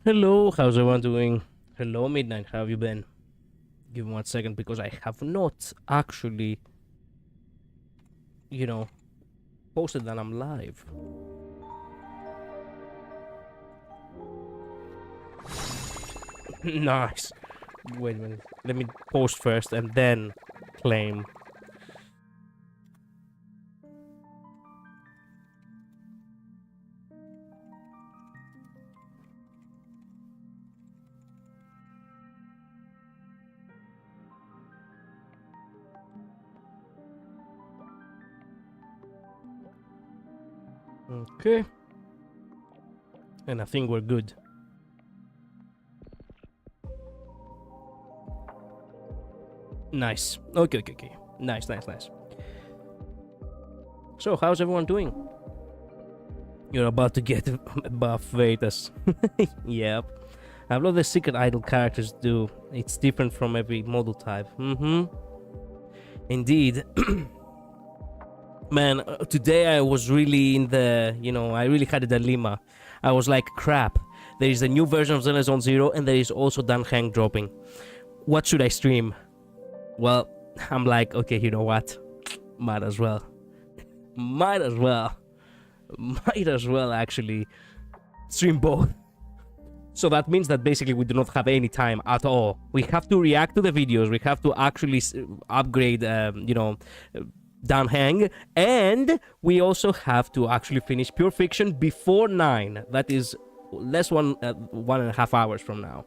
Hello, how's everyone doing? Hello, Midnight, how have you been? Give me 1 second because I have not actually, you know, posted that I'm live. Nice. Wait a minute. Let me post first and then claim. Okay. And I think we're good. Nice. Okay. Nice. So, how's everyone doing? You're about to get buff Vetus. Yep. I love the secret idol characters do. It's different from every model type. Indeed. Man, today I was really in the, I really had a dilemma. I was like, crap, there is a new version of Zelda Zone Zero and there is also DanTe dropping. What should I stream? Well, I'm like, okay, you know what? Might as well. Might as well actually stream both. So that means that basically we do not have any time at all. We have to react to the videos. We have to actually upgrade, DanTe, and we also have to actually finish Pure Fiction before 9. That is less 1.5 hours from now.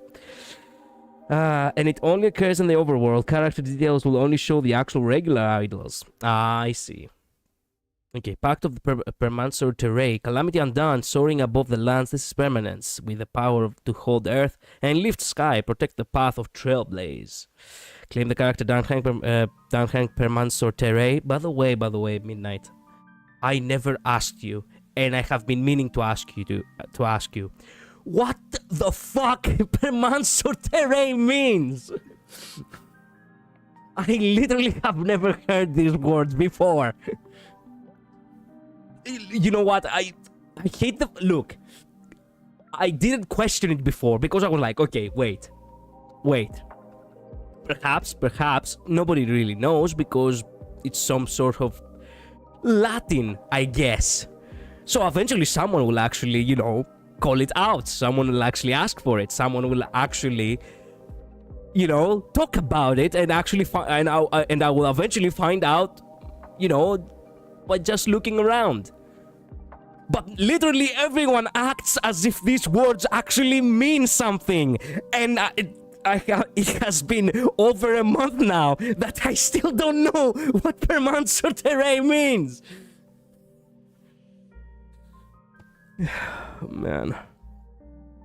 And it only occurs in the overworld. Character details will only show the actual regular idols. I see. Okay, Pact of the Permansor Terrae. Calamity Undone, soaring above the lands. This is permanence, with the power to hold earth and lift sky, protect the path of Trailblaze. Claim the character DanTe Permansor Terrae. By the way, Midnight, I never asked you, and I have been meaning to ask you what the fuck Permansor Terrae means. I literally have never heard these words before. You know what? I hate the look. I didn't question it before because I was like, okay, wait. Perhaps nobody really knows because it's some sort of Latin, I guess. So eventually someone will actually, call it out. Someone will actually ask for it. Someone will actually, talk about it and actually and I will eventually find out, by just looking around. But literally everyone acts as if these words actually mean something, and it has been over a month now that I still don't know what Permansor Terrae means. Man.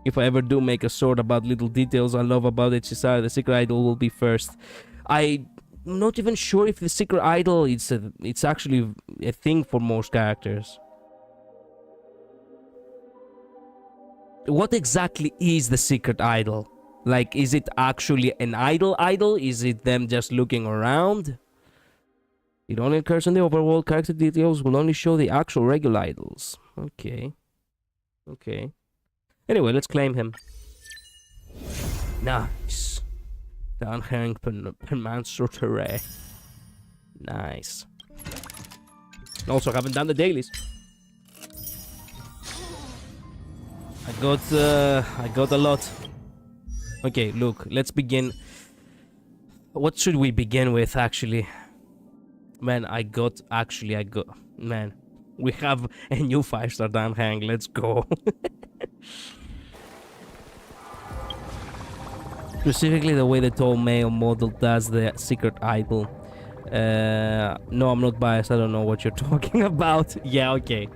If I ever do make a sword about little details I love about HSR, the secret idol will be first. I'm not even sure if the secret idol it's actually a thing for most characters. What exactly is the secret idol? Like, is it actually an idol? Is it them just looking around? It only occurs in the overworld. Character details will only show the actual regular idols. Okay. Anyway, let's claim him. Nice. DanTe Permansor Terrae. Nice. Also, haven't done the dailies. I got a lot. Okay, look, let's begin. What should we begin with, actually? Man, man, we have a new 5-star DanTe. Let's go. Specifically the way the tall male model does the secret idol. No, I'm not biased. I don't know what you're talking about. Yeah, okay.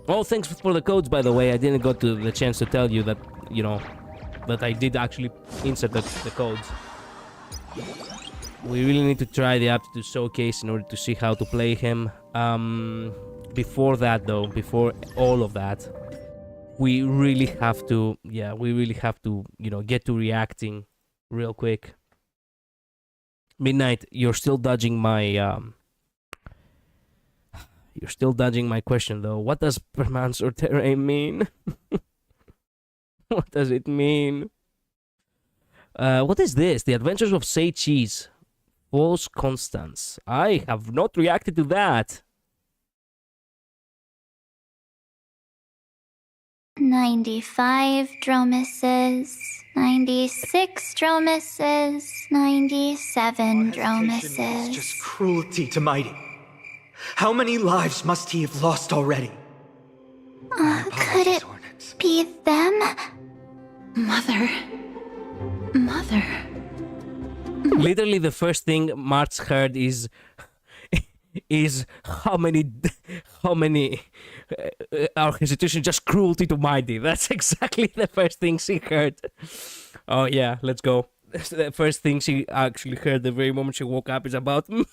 Oh, thanks for the codes, by the way. I didn't got to the chance to tell you that, that I did actually insert the codes. We really need to try the Aptitude Showcase in order to see how to play him. Before that, though, before all of that, we really have to, get to reacting real quick. Midnight, you're still dodging my, You're still dodging my question, though. What does permanence or terrain mean? What does it mean? What is this? The Adventures of Say Cheese. False Constance. I have not reacted to that. 95 dromisses, 96 dromisses, 97 dromisses. It's just cruelty to Mighty. How many lives must he have lost already? Could it be them? Mother. Literally, the first thing March heard is how many our hesitation, just cruelty to Mighty. That's exactly the first thing she heard. Oh yeah, let's go. The first thing she actually heard the very moment she woke up is about me.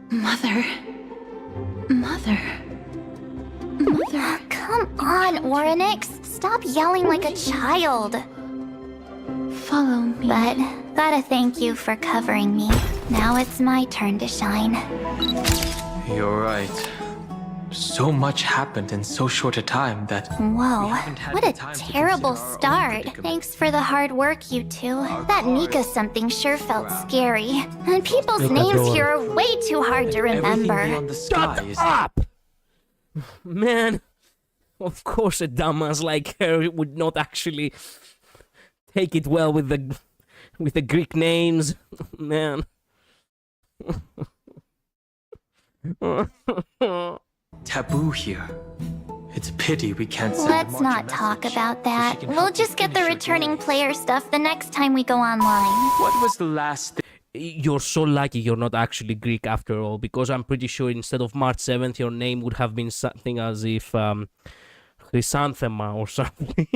Mother. Come on, Orynyx. Stop yelling like a child. Follow me. But gotta thank you for covering me. Now it's my turn to shine. You're right. So much happened in so short a time that... Whoa, haven't had what the a time to terrible consider our own start. predicament. Thanks for the hard work, you two. That Nika something sure felt scary. And people's Nika names Dora. here are way too hard to Everything remember. beyond the sky Shut is... up! Man, of course a dumbass like her would not actually take it well with the Greek names. Man. taboo here. It's a pity we can't send Let's March a not talk message about so that. she can We'll help just you get the finish your returning journey. player stuff the next time we go online. What was the last thing? You're so lucky you're not actually Greek after all, because I'm pretty sure instead of March 7th, your name would have been something as if Chrysanthema or something.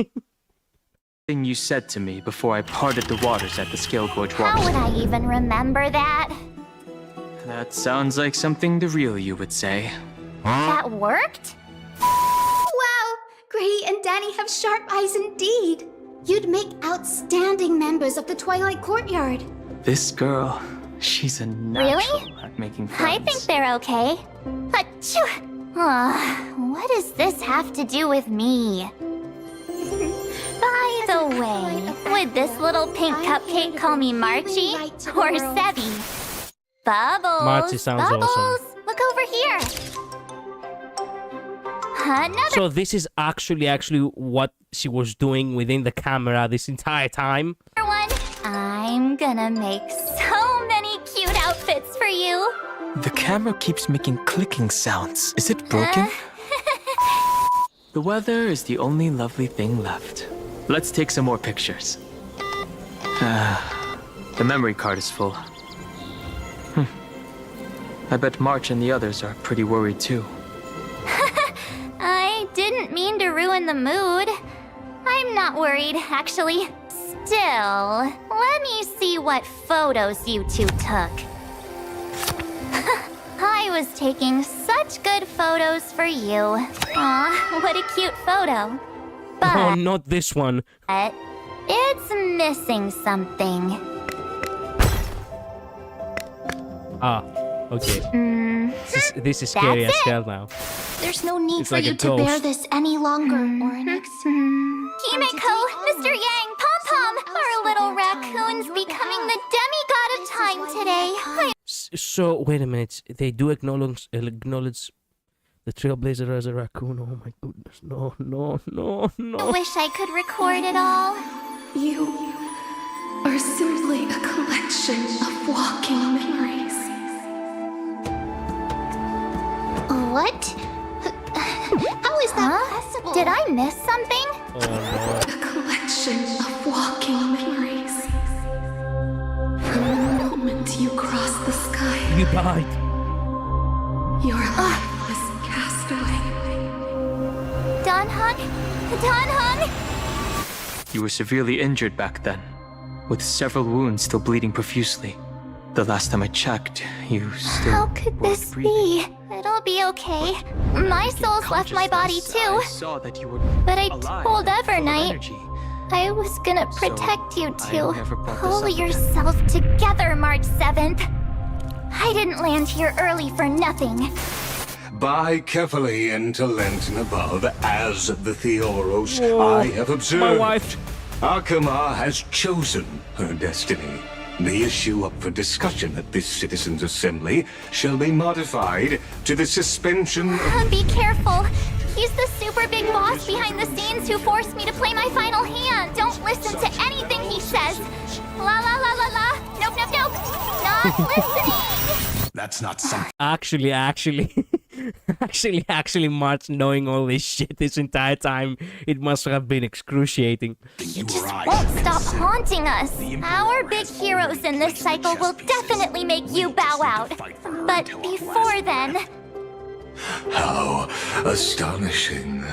You said to me before I parted the waters at the Scale Gorge How would water. I even remember that? That sounds like something the real you would say. That worked? Wow! Gray and Danny have sharp eyes indeed. You'd make outstanding members of the Twilight Courtyard. This girl, she's a natural at making friends. I think they're okay. Achoo! What does this have to do with me? By the way, would this little pink cupcake call me Marchie or Sebi? Bubbles! Marchie sounds Bubbles! awesome. Look over here! Another So this is actually what she was doing within the camera this entire time. one! I'm gonna make so many cute outfits for you! The camera keeps making clicking sounds. Is it broken? The weather is the only lovely thing left. Let's take some more pictures. The memory card is full. I bet March and the others are pretty worried too. I didn't mean to ruin the mood. I'm not worried, actually. Still, let me see what photos you two took. I was taking such good photos for you. Aw, what a cute photo. Oh, But not this one. it's missing something. Ah, okay. This is That's scary as it. hell now. There's no need It's for like you a to bear ghost. this any longer, Orynyx. Kimiko, Mr. Yang, Pom Pom, our little raccoon's becoming the demigod of time today. So wait a minute. They do acknowledge the Trailblazer as a raccoon. Oh my goodness. No. I wish I could record it all. You are simply a collection of walking memories. What? How is that possible? Did I miss something? Oh no. A collection of walking memories. From the moment you crossed the sky, You died. your life was cast away. Danhong? Danhong? You were severely injured back then, with several wounds still bleeding profusely. The last time I checked, you still How could weren't this breathing. be? It'll be okay. My soul's left my body too. I saw that you were But I alive told and full of Evernight energy. I was gonna protect you I two. never brought this Pull up again. yourself together, March 7th. I didn't land here early for nothing. Buy carefully into Lent and above, as the Theoros Whoa, I have observed. my wife. Akama has chosen her destiny. The issue up for discussion at this citizens' assembly shall be modified to the suspension of... Be careful. He's the super big boss behind the scenes who forced me to play my final hand. Don't listen to anything he says. La la la la la. Nope, nope, nope. Not listening. That's not something... Actually, March knowing all this shit this entire time, it must have been excruciating. You right. Won't stop haunting us. Our big heroes in this cycle will definitely make you bow out. But before then... How astonishing.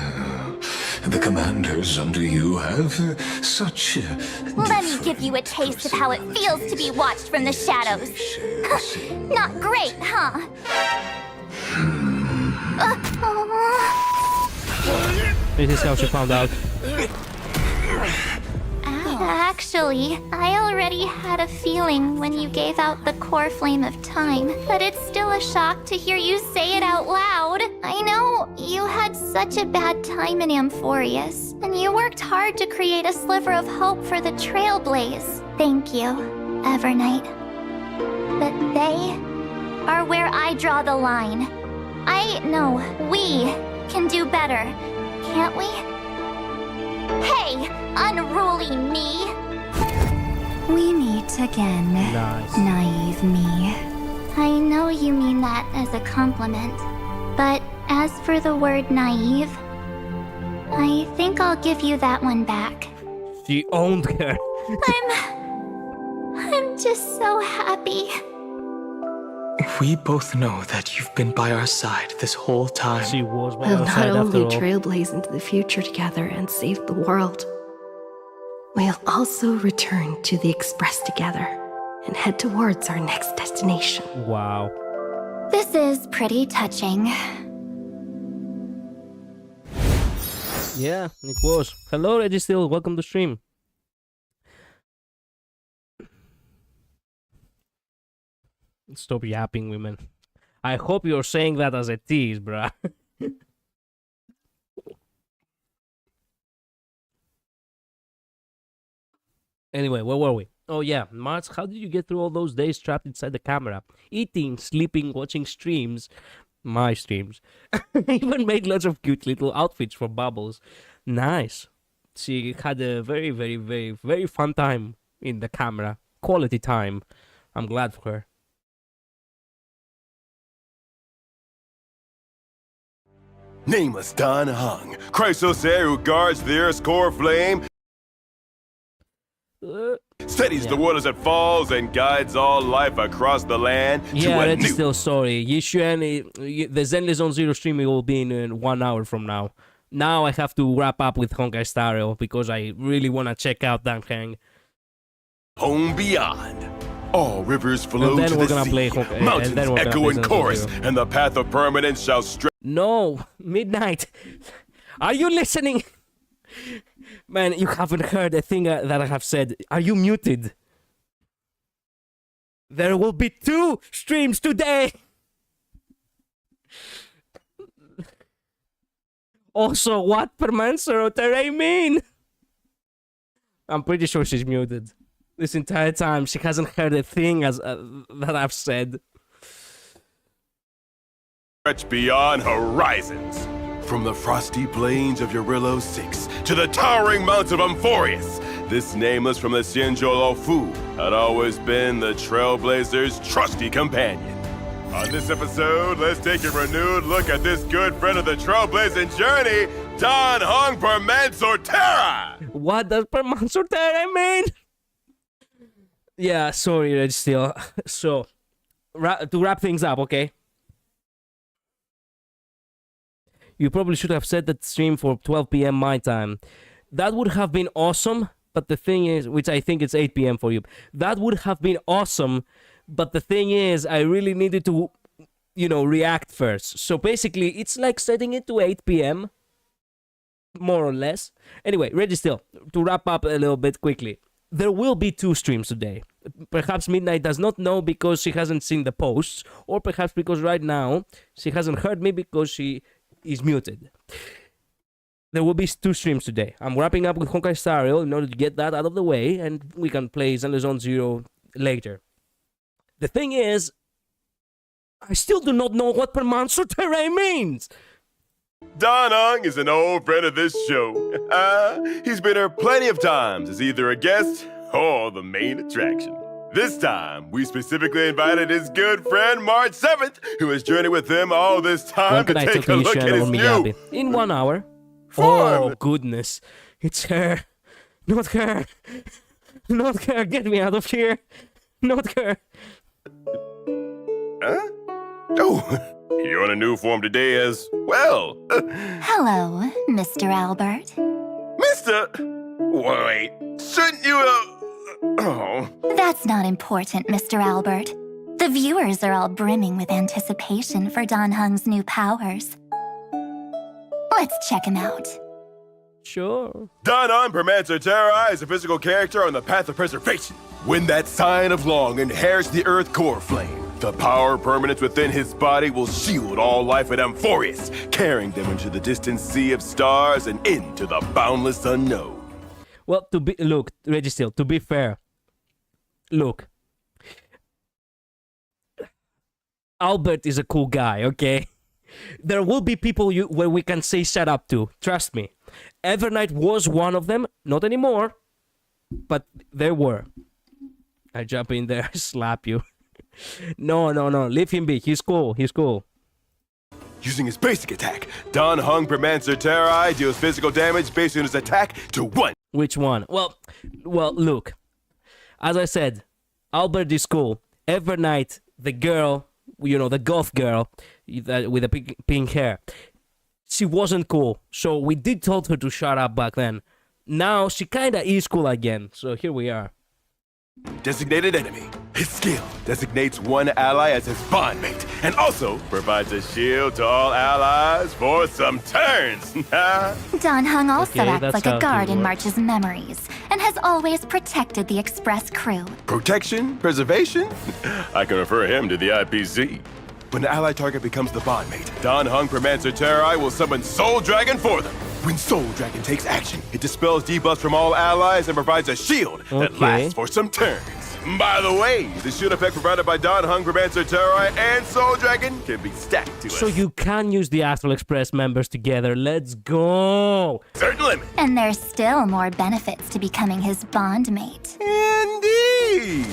The commanders under you have such... Let me give you a taste of how it feels to be watched from the shadows. Not great, huh? This is how she found out. Actually, I already had a feeling when you gave out the core flame of time, but it's still a shock to hear you say it out loud. I know you had such a bad time in Amphorius, and you worked hard to create a sliver of hope for the Trailblaze. Thank you, Evernight. But they are where I draw the line. I know we can do better, can't we? Hey, unruly me! We meet again, Nice. naive me. I know you mean that as a compliment, but as for the word naive, I think I'll give you that one back. She owned her. I'm just so happy. We both know that you've been by our side this whole time. She was by We'll our not side only after all. trailblaze into the future together and save the world, we'll also return to the Express together and head towards our next destination. Wow. This is pretty touching. Yeah, it was. Hello, Registill. Welcome to stream. Stop yapping, women. I hope you're saying that as a tease, bruh. Anyway, where were we? Oh yeah, Mars, how did you get through all those days trapped inside the camera? Eating, sleeping, watching streams. My streams. Even made lots of cute little outfits for Bubbles. Nice. She had a very, very, very, very fun time in the camera. Quality time. I'm glad for her. Nameless Don Hung, Chrysosaur who guards the Earth's core flame, steadies the world as it falls, and guides all life across the land Yeah, to a that's new... still sorry. Yishuan, the Zenless Zone Zero stream will be in 1 hour from now. Now I have to wrap up with Honkai Star Rail because I really want to check out DanTe. Home beyond. All rivers flow And then to we're the gonna sea. play Honkai- and Mountains then we're gonna echo play in Zenless chorus, Zone Zero. and the path of permanence shall stretch. No, midnight. Are you listening? Man, you haven't heard a thing that I have said. Are you muted? There will be 2 streams today. Also, what Permancer mean? I'm pretty sure she's muted. This entire time, she hasn't heard a thing as that I've said. Stretch beyond horizons. From the frosty plains of Eurillo 6 to the towering mountains of Amphorius, this nameless from the Sinjolo Fu had always been the Trailblazer's trusty companion. On this episode, let's take a renewed look at this good friend of the Trailblazing journey, Don Hung Permansortera! What does Permansortera mean? Yeah, sorry, Red Steel. So, to wrap things up, okay? You probably should have set that stream for 12 p.m. my time. That would have been awesome, but the thing is, which I think it's 8 p.m. for you. That would have been awesome, but the thing is, I really needed to, react first. So basically, it's like setting it to 8 p.m., more or less. Anyway, Registill, to wrap up a little bit quickly. there will be 2 streams today. Perhaps Midnight does not know because she hasn't seen the posts, or perhaps because right now she hasn't heard me because she is muted. There will be 2 streams today. I'm wrapping up with Honkai Star Rail in order to get that out of the way, and we can play Zenless Zone Zero later. The thing is, I still do not know what Permanso Terrae means! Don Hung is an old friend of this show. He's been here plenty of times as either a guest or the main attraction. This time, we specifically invited his good friend March 7th, who has journeyed with him all this time to take a look at his new in 1 hour. form. Oh, goodness. It's her. Not her. Not her. Get me out of here. Not her. Huh? Oh, you're on a new form today as well. Hello, Mr. Albert. Mister! Wait, shouldn't you oh. That's not important, Mr. Albert. The viewers are all brimming with anticipation for Don Hung's new powers. Let's check him out. Sure. Don Hung Permanso Terrae is a physical character on the path of preservation. When that sign of Long inherits the Earth core flame, the power permanence within his body will shield all life at Amphorius, carrying them into the distant sea of stars and into the boundless unknown. Well, look, Registil, to be fair, look, Albert is a cool guy, okay? There will be people where we can say shut up to, trust me. Evernight was one of them, not anymore, but there were. I jump in there, slap you. No, leave him be, he's cool. Using his basic attack, Don Hung Permanso Terrae deals physical damage based on his attack to 1. Which one? Well, look. As I said, Albert is cool. Evernight, the girl, the goth girl with the pink hair, she wasn't cool. So we did told her to shut up back then. Now she kinda is cool again. So here we are. Designated enemy. His skill designates one ally as his bondmate and also provides a shield to all allies for some turns. Don Hung also Okay, acts that's like how a he guard in works. March's memories and has always protected the Express crew. Protection? Preservation? I can refer him to the IPC. When an ally target becomes the bondmate, Don Hung Permanso Terrae will summon Soul Dragon for them. When Soul Dragon takes action, it dispels debuffs from all allies and provides a shield that Okay. lasts for some turns. By the way, the shield effect provided by Don Hung Permanso Terrae and Soul Dragon can be stacked to So a you can use the Astral Express members together. Let's go. certain limit. And there's still more benefits to becoming his bondmate. Indeed!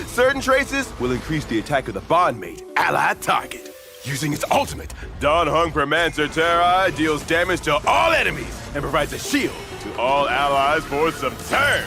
Certain traces will increase the attack of the bondmate allied target. Using its ultimate, Don Hung Permanso Terrae deals damage to all enemies and provides a shield to all allies for some turns.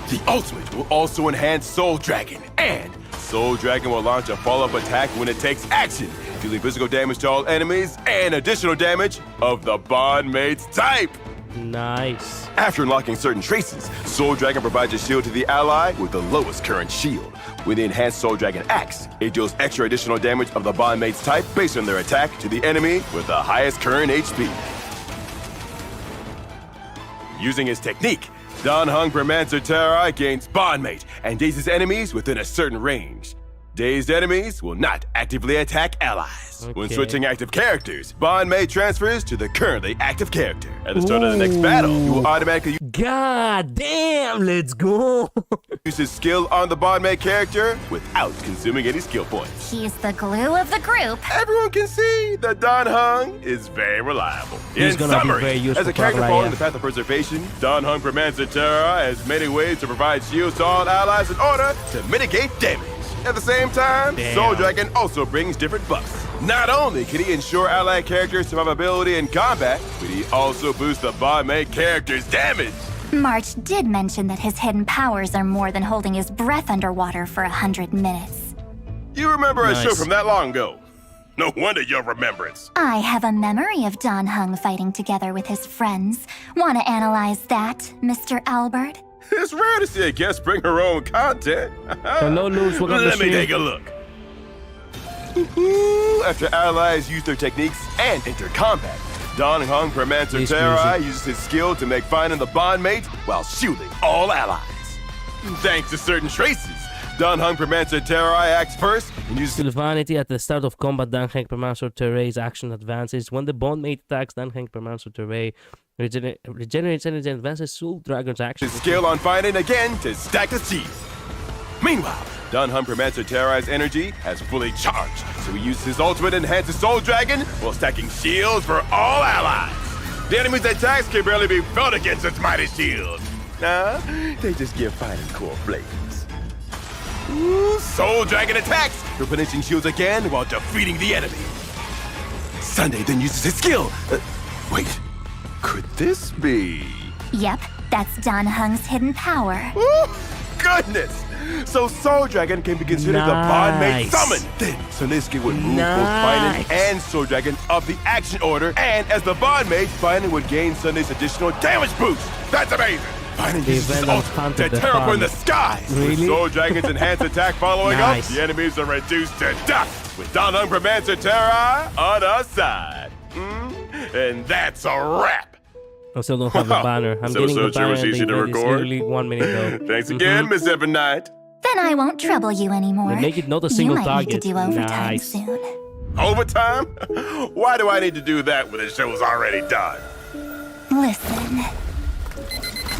The ultimate will also enhance Soul Dragon, and Soul Dragon will launch a follow-up attack when it takes action, dealing physical damage to all enemies and additional damage of the bondmate's type. Nice. After unlocking certain traces, Soul Dragon provides a shield to the ally with the lowest current shield. With the enhanced Soul Dragon Axe, it deals extra additional damage of the bondmate's type based on their attack to the enemy with the highest current HP. Using his technique, Don Hung Permanso Terrae gains bondmate and dazes enemies within a certain range. Dazed enemies will not actively attack allies. When Okay. switching active characters, bondmate transfers to the currently active character. At the start of the next battle, you will automatically God damn, let's go. use his skill on the bondmate character without consuming any skill points. He's the glue of the group. Everyone can see that Don Hung is very reliable. He's In gonna be summary, very useful as a for character Aglaya. following the path of preservation, Don Hung Permanso Terrae has many ways to provide shields to all allies in order to mitigate damage. At the same time, Damn. Soul Dragon also brings different buffs. Not only can he ensure allied characters' survivability in combat, but he also boosts the bondmate character's damage. March did mention that his hidden powers are more than holding his breath underwater for 100 minutes. You remember a show Nice. from that long ago? No wonder your remembrance. I have a memory of Don Hung fighting together with his friends. Want to analyze that, Mr. Albert? It's rare to see a guest bring her own content. Hello, Luz. Welcome to Let me stream. take a look. After allies use their techniques and enter combat, Don Hung Permancer This Terrai music. uses his skill to make finding the bondmate while shielding all allies. Thanks to certain traces, Don Hung Permancer Terrai acts first and uses Still vanity at the start of combat. DanTe Permancer Terrai's action advances. When the bondmate attacks, DanTe Permancer Terrai regenerates energy and advances Soul Dragon's action. his skill on finding again to stack the cheese. Meanwhile, Don Hung Permancer Terrai's energy has fully charged, so he uses his ultimate to enhance his Soul Dragon while stacking shields for all allies. The enemy's attacks can barely be felt against its mighty shield. Nah, they just give fighting core flames. Ooh, Soul Dragon attacks, replenishing shields again while defeating the enemy. Sunday then uses his skill. Wait, could this be? Yep, that's Don Hung's hidden power. Ooh, goodness! So Soul Dragon can be considered the bondmate Nice. summon. Then Soniski would move both Nice. Finan and Soul Dragon up the action order, and as the bondmate, Finan would gain Sunday's additional damage boost. That's amazing! Finan The uses his event ultimate to hunted the tear apart the fun. skies. With Really? Soul Dragon's enhanced attack following Nice. up, the enemies are reduced to dust. With Don Hung Permancer Terrai on our side. And that's a wrap. I still don't have the banner. I'm So getting the banner. was and easy they to made this record. literally 1 minute ago. Thanks again, Miss Evernight. Then I won't trouble you anymore. They make it not a single you might target. need to do overtime Nice. soon. Overtime? Why do I need to do that when the show's already done? Listen,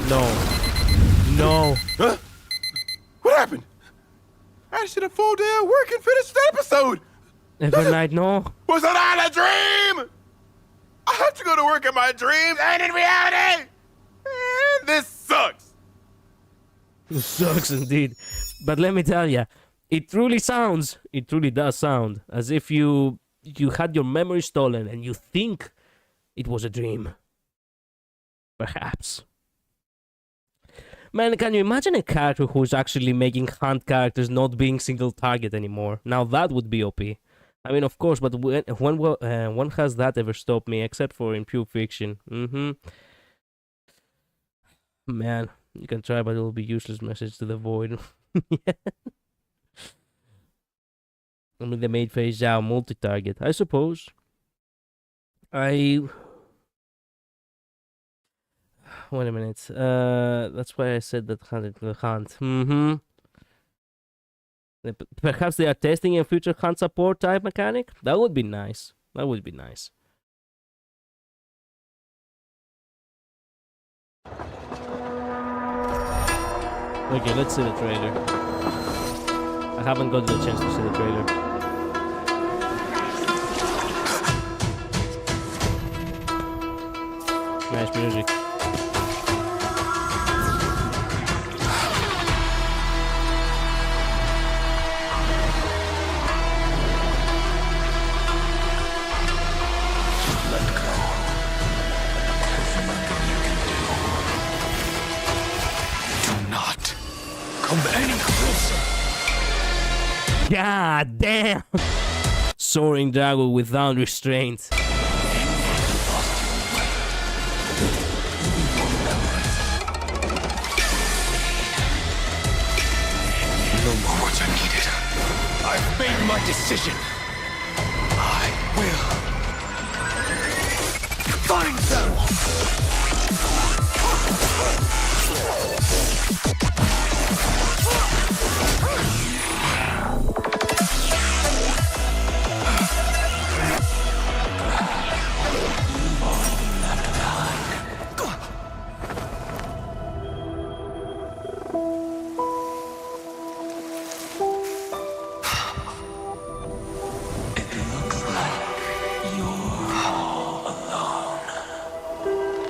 No. No. Huh? What happened? I just did a full day of work and finished the episode. Every night, no. Was it all a dream? I have to go to work in my dreams and in reality. And this sucks. It sucks indeed. But let me tell you, it truly does sound as if you had your memory stolen and you think it was a dream. Perhaps. Man, can you imagine a character who's actually making hunt characters not being single target anymore? Now that would be OP. I mean, of course, but when has that ever stopped me, except for in Pure Fiction? Man, you can try, but it will be useless message to the void. Yeah. I mean, they made Phase Zhao multi-target, I suppose. Wait a minute. That's why I said that the hunt. Perhaps they are testing a future hunt support type mechanic? That would be nice. That would be nice. Okay, let's see the trailer. I haven't got the chance to see the trailer. Nice music. Come any closer. God damn! Soaring dragon without restraint. No more words are needed. I've made my decision. I will find them.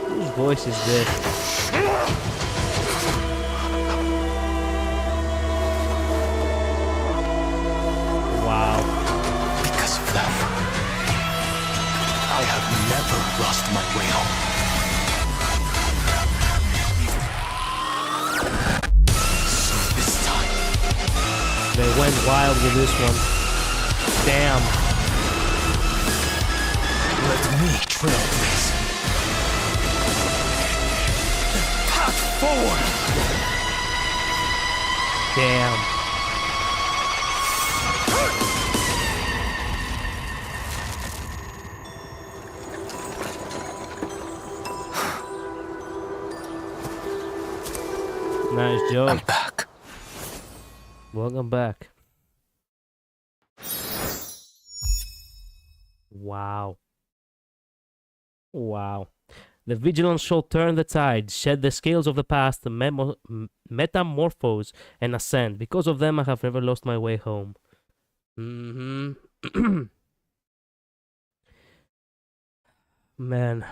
Whose voice is this? Wow. Because of them, I have never lost my way home. So this time, They went wild with this one. Damn. let me trailblaze. The path forward. Damn. Nice job. I'm back. Welcome back. Wow. Wow. The vigilance shall turn the tide, shed the scales of the past, metamorphose, and ascend. Because of them, I have never lost my way home. Man.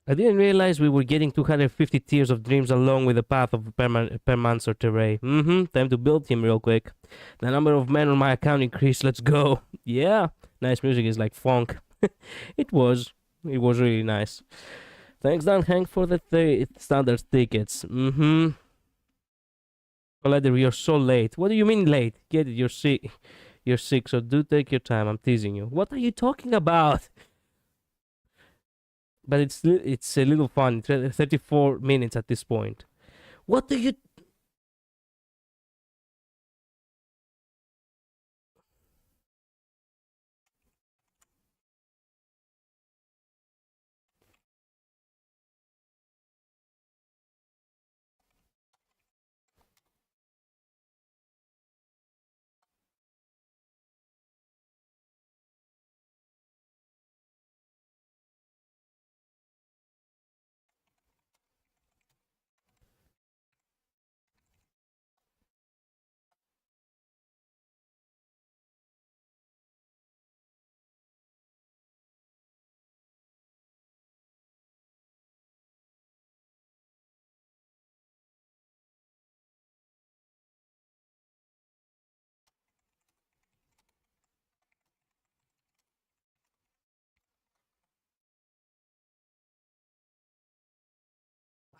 I didn't realize we were getting 250 Tears of Dreams along with the path of Permancer Terrain. Time to build him real quick. The number of men on my account increased. Let's go. Yeah. Nice music is like funk. It was really nice. Thanks, DanTe, for the standard tickets. Collider, you're so late. What do you mean late? Get it, you're sick. You're sick, so do take your time. I'm teasing you. What are you talking about? But it's a little fun. 34 minutes at this point. What do you...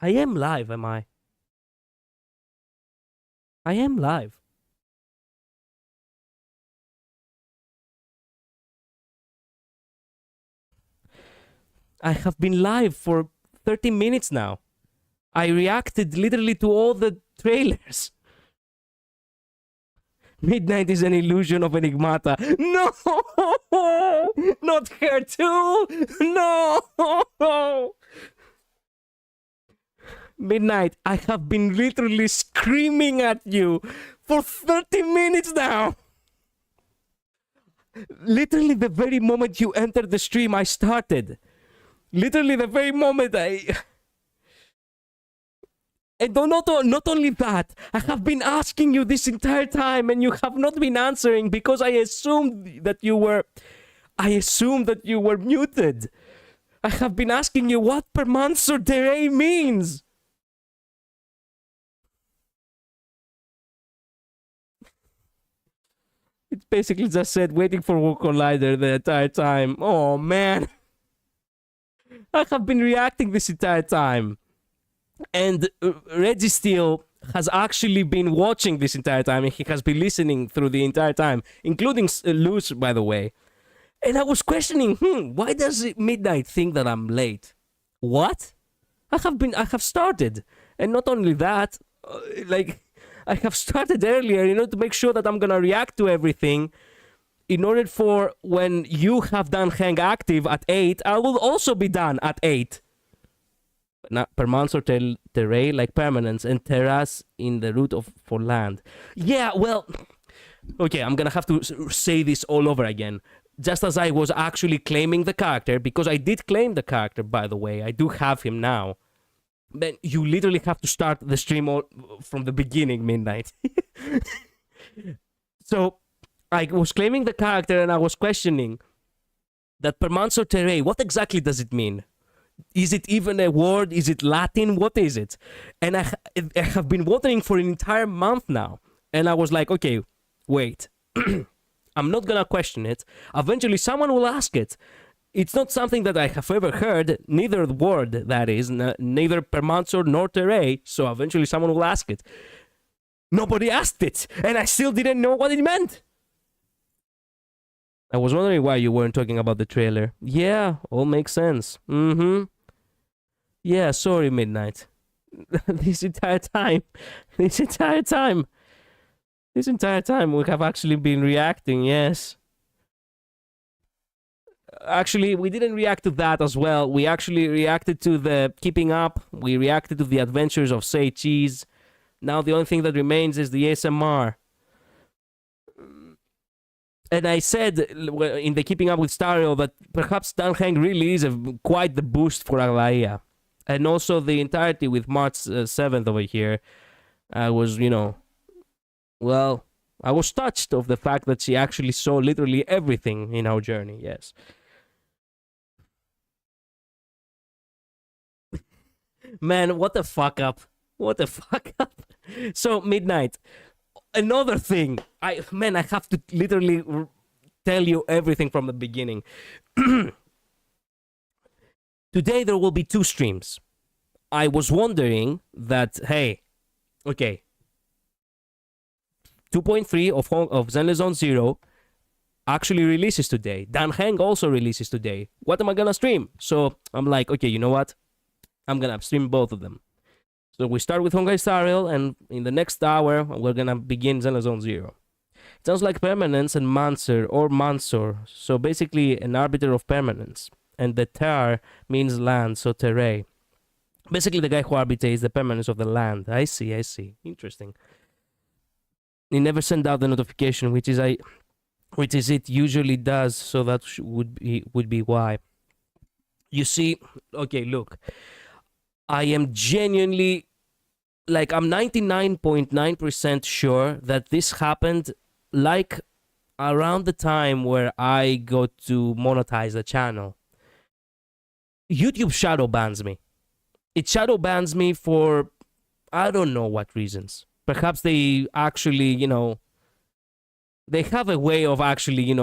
I am live, am I? I am live. I have been live for 30 minutes now. I reacted literally to all the trailers. Midnight is an illusion of Enigmata. No! Not her too! No! Midnight, I have been literally screaming at you for 30 minutes now! Literally the very moment you entered the stream, I started. Literally the very moment And not only that, I have been asking you this entire time and you have not been answering because I assumed that you were muted. I have been asking you what Permancer Terrain means. It basically just said waiting for Collider the entire time. Oh man. I have been reacting this entire time. And Reggie Steele has actually been watching this entire time and he has been listening through the entire time, including Luz, by the way. And I was questioning, why does Midnight think that I'm late? What? I have started. And not only that, I have started earlier in order to make sure that I'm gonna react to everything. In order for when you have done Hang active at 8, I will also be done at 8. Not Permancer Terrain, like permanence, and terras in the root for land. Yeah, well, okay, I'm gonna have to say this all over again. Just as I was actually claiming the character, because I did claim the character, by the way, I do have him now. Then you literally have to start the stream all from the beginning, Midnight. So, I was claiming the character and I was questioning that Permancer Terrain, what exactly does it mean? Is it even a word? Is it Latin? What is it? And I have been wondering for an entire month now. And I was like, okay, wait. I'm not gonna question it. Eventually someone will ask it. It's not something that I have ever heard, neither the word, that is, neither Permancer nor Terrain, so eventually someone will ask it. Nobody asked it, and I still didn't know what it meant. I was wondering why you weren't talking about the trailer. Yeah, all makes sense. Yeah, sorry, Midnight. This entire time we have actually been reacting, yes. actually, we didn't react to that as well. We actually reacted to the Keeping Up. We reacted to the Adventures of Say Cheese. Now the only thing that remains is the ASMR. And I said in the Keeping Up with Star Rail that perhaps DanTe really is quite the boost for Aglaia. And also the entirety with March 7th over here. I was, well, I was touched of the fact that she actually saw literally everything in our journey, yes. Man, what the fuck up. What the fuck up. So, Midnight. Another thing. I have to literally tell you everything from the beginning. Today there will be 2 streams. I was wondering that, hey, okay, 2.3 of Zenless Zone Zero actually releases today. DanTe also releases today. What am I gonna stream? So I'm like, okay, you know what? I'm gonna stream both of them. So we start with Honkai Star Rail, and in the next hour, we're gonna begin Zenless Zone Zero. It sounds like permanence and Mansur, or Mansur. So basically an arbiter of permanence. And the Tar means land, so terrain. Basically the guy who arbitrates the permanence of the land. I see. Interesting. He never sent out the notification, which is it usually does, so that would be why. You see, okay, look. I am genuinely, like, I'm 99.9% sure that this happened, like, around the time where I got to monetize the channel. YouTube shadow bans me. It shadow bans me for, I don't know what reasons. Perhaps they actually, they have a way of actually,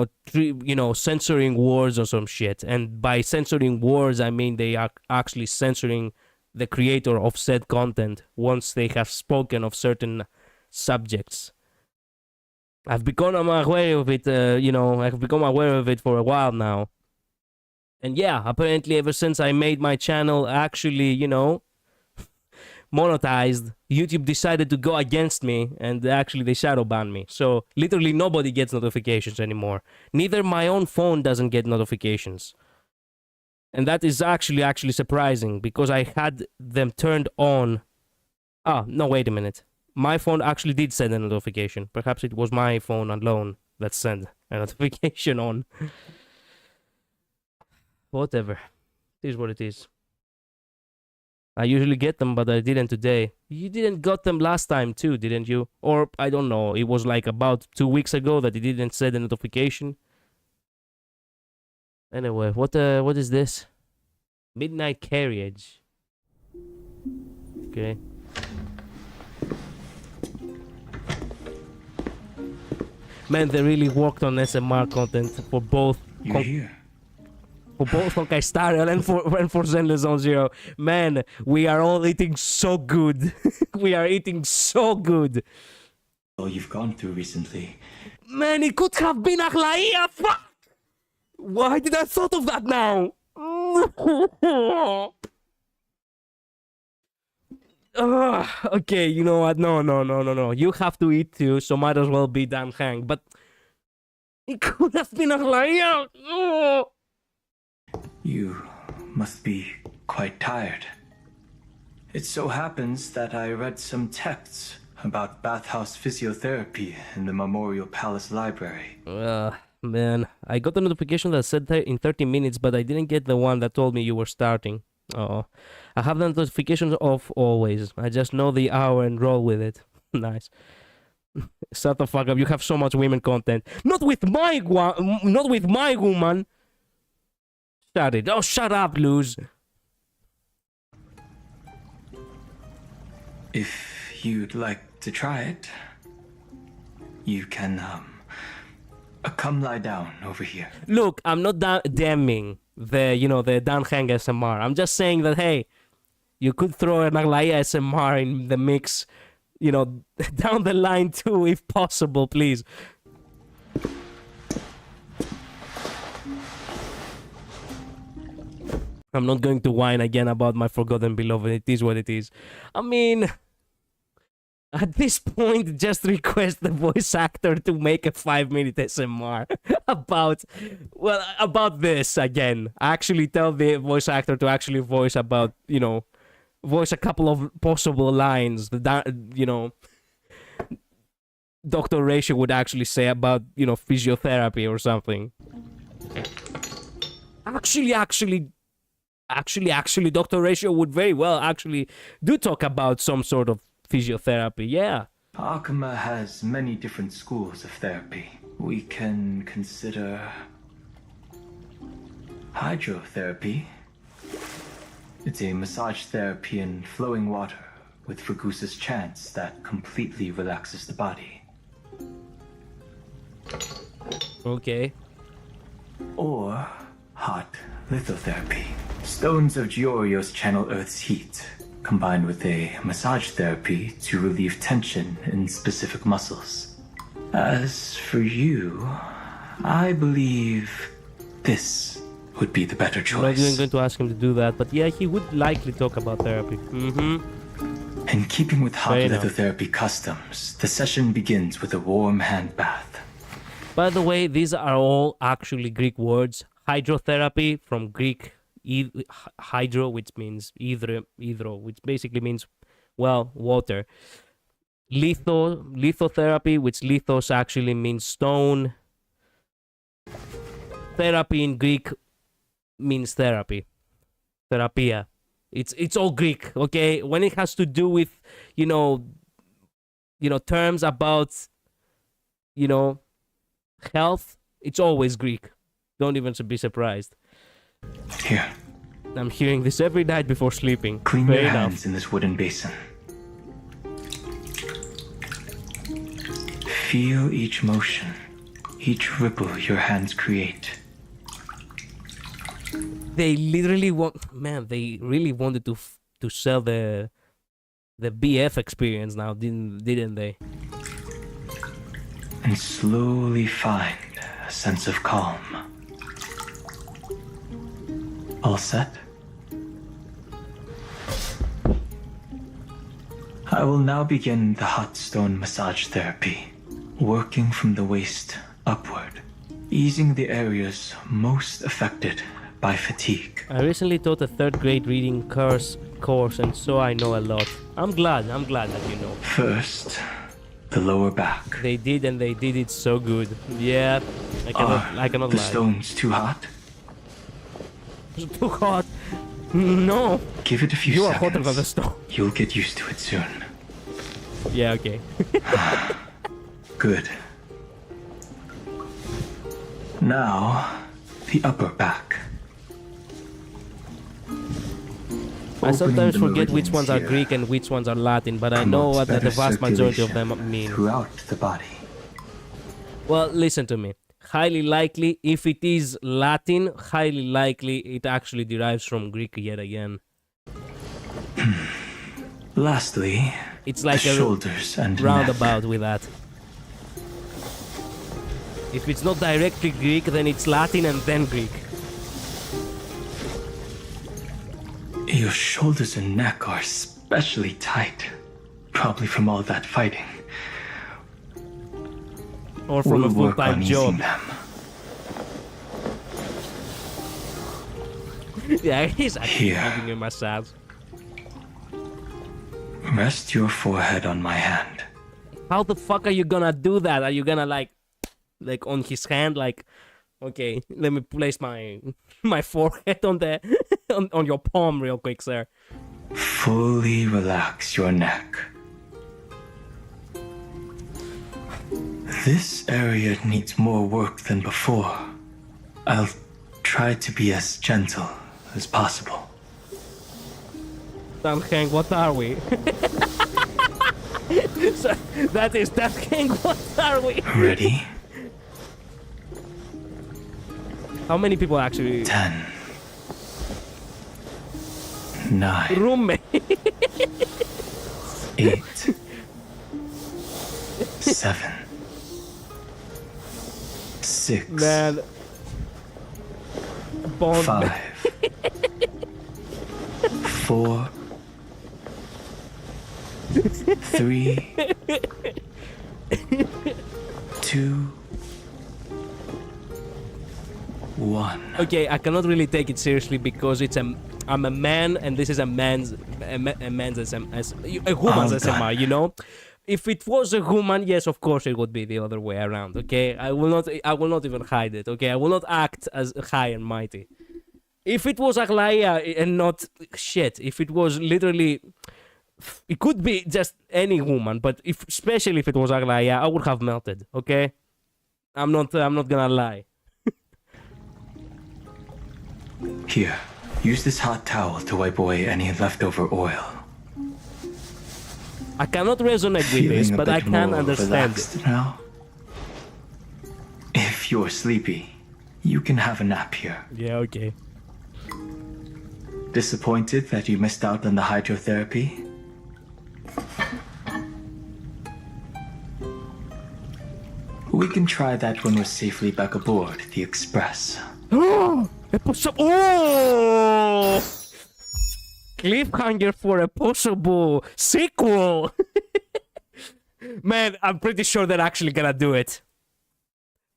censoring words or some shit. And by censoring words, I mean they are actually censoring the creator of said content once they have spoken of certain subjects. I've become aware of it, I've become aware of it for a while now. And yeah, apparently ever since I made my channel actually, monetized, YouTube decided to go against me, and actually they shadow ban me. So literally nobody gets notifications anymore. Neither my own phone doesn't get notifications. And that is actually surprising, because I had them turned on. Ah, no, wait a minute. My phone actually did send a notification. Perhaps it was my phone alone that sent a notification on. Whatever. It is what it is. I usually get them, but I didn't today. You didn't got them last time too, didn't you? Or, I don't know, it was like about 2 weeks ago that it didn't send a notification. Anyway, what is this? Midnight Carriage. Okay. Man, they really worked on SMR content for both. You're here. For both Honkai Star Rail and for Zenless Zone Zero. Man, we are all eating so good. We are eating so good. Oh, you've gone through recently. Man, it could have been Aglaia. Fuck! Why did I thought of that now? Okay, you know what? No. You have to eat too, so might as well be DanTe. But it could have been Aglaia. You must be quite tired. It so happens that I read some texts about bathhouse physiotherapy in the Memorial Palace Library. Man, I got a notification that said in 30 minutes, but I didn't get the one that told me you were starting. Oh, I have the notifications off always. I just know the hour and roll with it. Nice. Shut the fuck up. You have so much women content. Not with my woman. Shut it. Oh, shut up, Luz. If you'd like to try it, you can, come lie down over here. Look, I'm not damning the DanTe SMR. I'm just saying that, hey, you could throw an Aglaia SMR in the mix, down the line too, if possible, please. I'm not going to whine again about my forgotten beloved. It is what it is. I mean, At this point, just request the voice actor to make a 5-minute SMR about this again. Actually tell the voice actor to actually voice about, voice a couple of possible lines that, Dr. Ratio would actually say about, physiotherapy or something. Actually, Dr. Ratio would very well actually do talk about some sort of physiotherapy, yeah. Akuma has many different schools of therapy. We can consider hydrotherapy. It's a massage therapy in flowing water with Fugusa's chants that completely relaxes the body. Okay. Or hot lithotherapy. Stones of Giorio's channel Earth's heat, combined with a massage therapy to relieve tension in specific muscles. As for you, I believe this would be the better choice. I'm not even going to ask him to do that, but yeah, he would likely talk about therapy. In keeping with hot lithotherapy customs, the session begins with a warm hand bath. By the way, these are all actually Greek words. Hydrotherapy from Greek hydro, which means hydro, which basically means, well, water. Lithotherapy, which lithos actually means stone. Therapy in Greek means therapy. Therapia. It's all Greek, okay? When it has to do with, terms about, health, it's always Greek. Don't even be surprised. Here. I'm hearing this every night before sleeping. Clean your hands in this wooden basin. Feel each motion, each ripple your hands create. They literally they really wanted to sell the BF experience now, didn't they? And slowly find a sense of calm. All set? I will now begin the hot stone massage therapy, working from the waist upward, easing the areas most affected by fatigue. I recently taught a 3rd grade reading course, and so I know a lot. I'm glad that you know. First, the lower back. They did, and they did it so good. Yeah, I cannot the lie. stones too hot? Too hot? No. Give it a few seconds. You are seconds. hotter than the stone. You'll get used to it soon. Yeah, okay. Good. Now, the upper back. I sometimes Opening the forget which ones are meridians Greek and which ones are Latin, but I know promotes what the better vast majority of them circulation mean. throughout the body. Well, listen to me. Highly likely, if it is Latin, highly likely it actually derives from Greek yet again. Lastly, it's like the a shoulders and roundabout with that. If it's not directly Greek, then it's Latin and then Greek. Your shoulders and neck are especially tight, probably from all that fighting. Or from a full-time job. Yeah, he's actually giving him a massage. Rest your forehead on my hand. How the fuck are you gonna do that? Are you gonna like on his hand, like, okay, let me place my forehead on the on your palm real quick, sir. Fully relax your neck. This area needs more work than before. I'll try to be as gentle as possible. DanTe, what are we? So, that is DanTe, what are we? Ready? How many people actually? 10. 9. Roommate. 8. 7. 6. Man. Bond. 5. 4. 3, 2, 1. Okay, I cannot really take it seriously because I'm a man and this is a man's woman's SMR, you know? If it was a woman, yes, of course it would be the other way around, okay? I will not even hide it, okay? I will not act as high and mighty. If it was Aglaya and not shit, if it was literally, it could be just any woman, but especially if it was Aglaya, I would have melted, okay? I'm not gonna lie. Here, use this hot towel to wipe away any leftover oil. I cannot resonate with this, but I can understand it. Now, if you're sleepy, you can have a nap here. Yeah, okay. Disappointed that you missed out on the hydrotherapy? We can try that when we're safely back aboard the Express. Oh! Cliffhanger for a possible sequel! Man, I'm pretty sure they're actually gonna do it.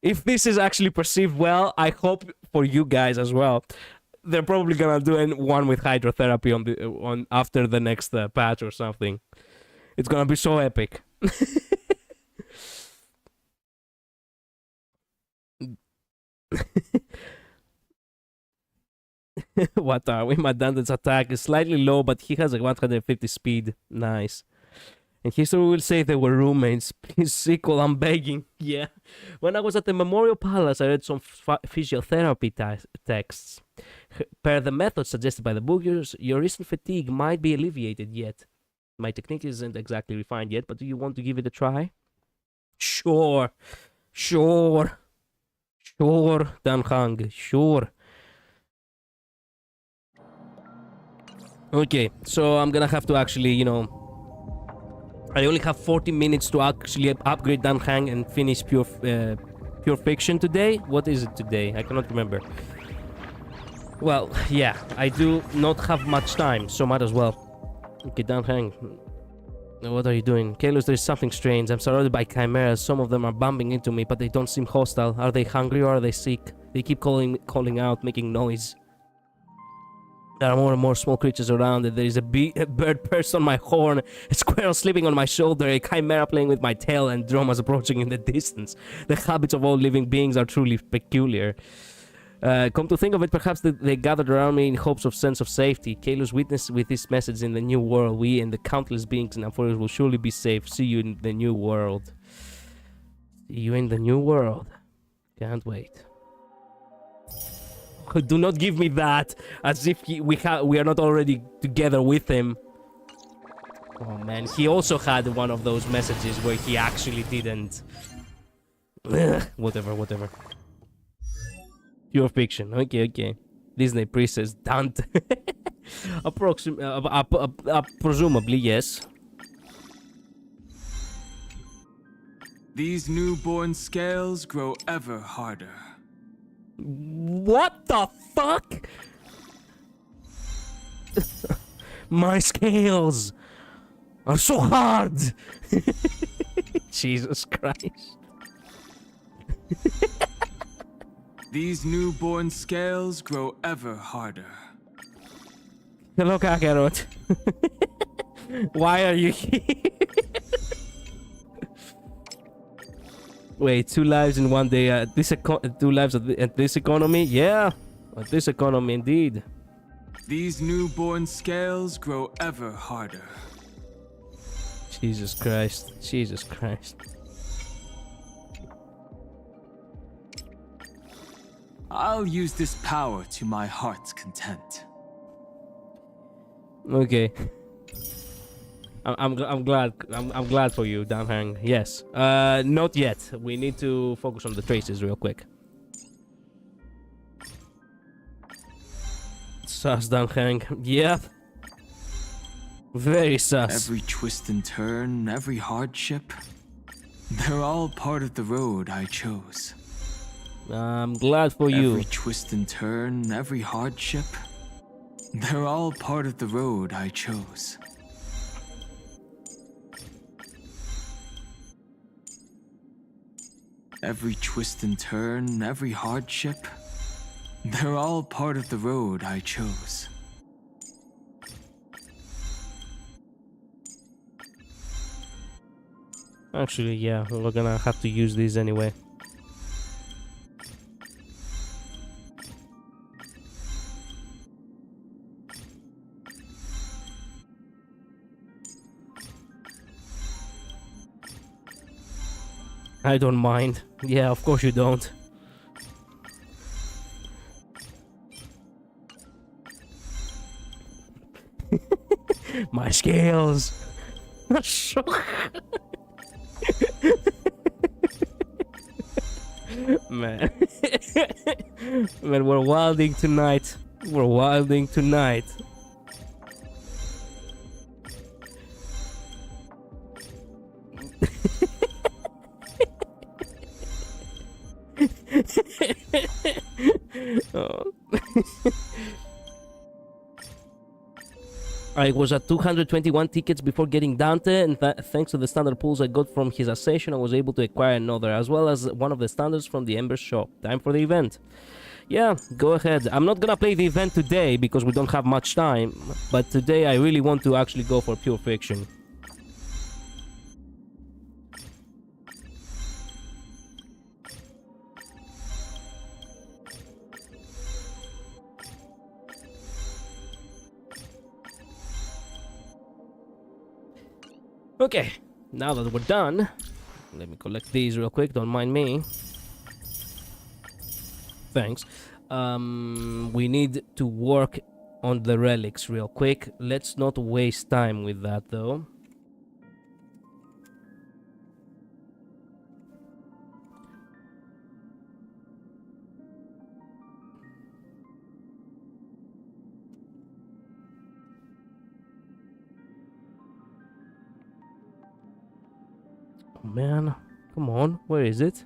If this is actually perceived well, I hope for you guys as well. They're probably gonna do one with hydrotherapy on after the next patch or something. It's gonna be so epic. What are we? My DanTe's attack is slightly low, but he has a 150 speed. Nice. And history will say they were roommates. Please sequel, I'm begging. Yeah. When I was at the Memorial Palace, I read some physiotherapy texts. Per the method suggested by the book, your recent fatigue might be alleviated yet. My technique isn't exactly refined yet, but do you want to give it a try? Sure. Sure. Sure, Dan Hang. Sure. Okay, so I'm gonna have to actually, you know, I only have 40 minutes to actually upgrade Dan Hang and finish Pure Fiction today. What is it today? I cannot remember. Well, yeah, I do not have much time, so might as well. Okay, Dan Hang. What are you doing? Kalos, there is something strange. I'm surrounded by chimeras. Some of them are bumping into me, but they don't seem hostile. Are they hungry or are they sick? They keep calling out, making noise. There are more and more small creatures around, and there is a bird perched on my horn, a squirrel sleeping on my shoulder, a chimera playing with my tail, and drummers approaching in the distance. The habits of all living beings are truly peculiar. Come to think of it, perhaps they gathered around me in hopes of sense of safety. Kalos witnessed with this message in the new world. We and the countless beings in Amphorius will surely be safe. See you in the new world. See you in the new world. Can't wait. Do not give me that as if we are not already together with him. Oh man, he also had one of those messages where he actually didn't. Whatever. Pure Fiction. Okay. Disney Princess DanTe. Presumably, yes. These newborn scales grow ever harder. What the fuck? My scales are so hard. Jesus Christ. These newborn scales grow ever harder. Hello, Kakarot. Why are you here? Wait, 2 lives in 1 day at this 2 lives at this economy? Yeah, at this economy indeed. These newborn scales grow ever harder. Jesus Christ. Jesus Christ. I'll use this power to my heart's content. Okay. I'm glad for you, Dan Hang. Yes. Not yet. We need to focus on the traces real quick. Sus, Dan Hang. Yeah. Very sus. Every twist and turn, every hardship, they're all part of the road I chose. I'm glad for you. Every twist and turn, every hardship, they're all part of the road I chose. Every twist and turn, every hardship, they're all part of the road I chose. Actually, yeah, we're gonna have to use these anyway. I don't mind. Yeah, of course you don't. My scales. Man. Man, we're wilding tonight. We're wilding tonight. Oh. I was at 221 tickets before getting DanTe, and thanks to the standard pulls I got from his accession, I was able to acquire another, as well as one of the standards from the Ember shop. Time for the event. Yeah, go ahead. I'm not gonna play the event today because we don't have much time, but today I really want to actually go for pure fiction. Okay, now that we're done, let me collect these real quick, don't mind me. Thanks. We need to work on the relics real quick. Let's not waste time with that though. Oh, man, come on, where is it?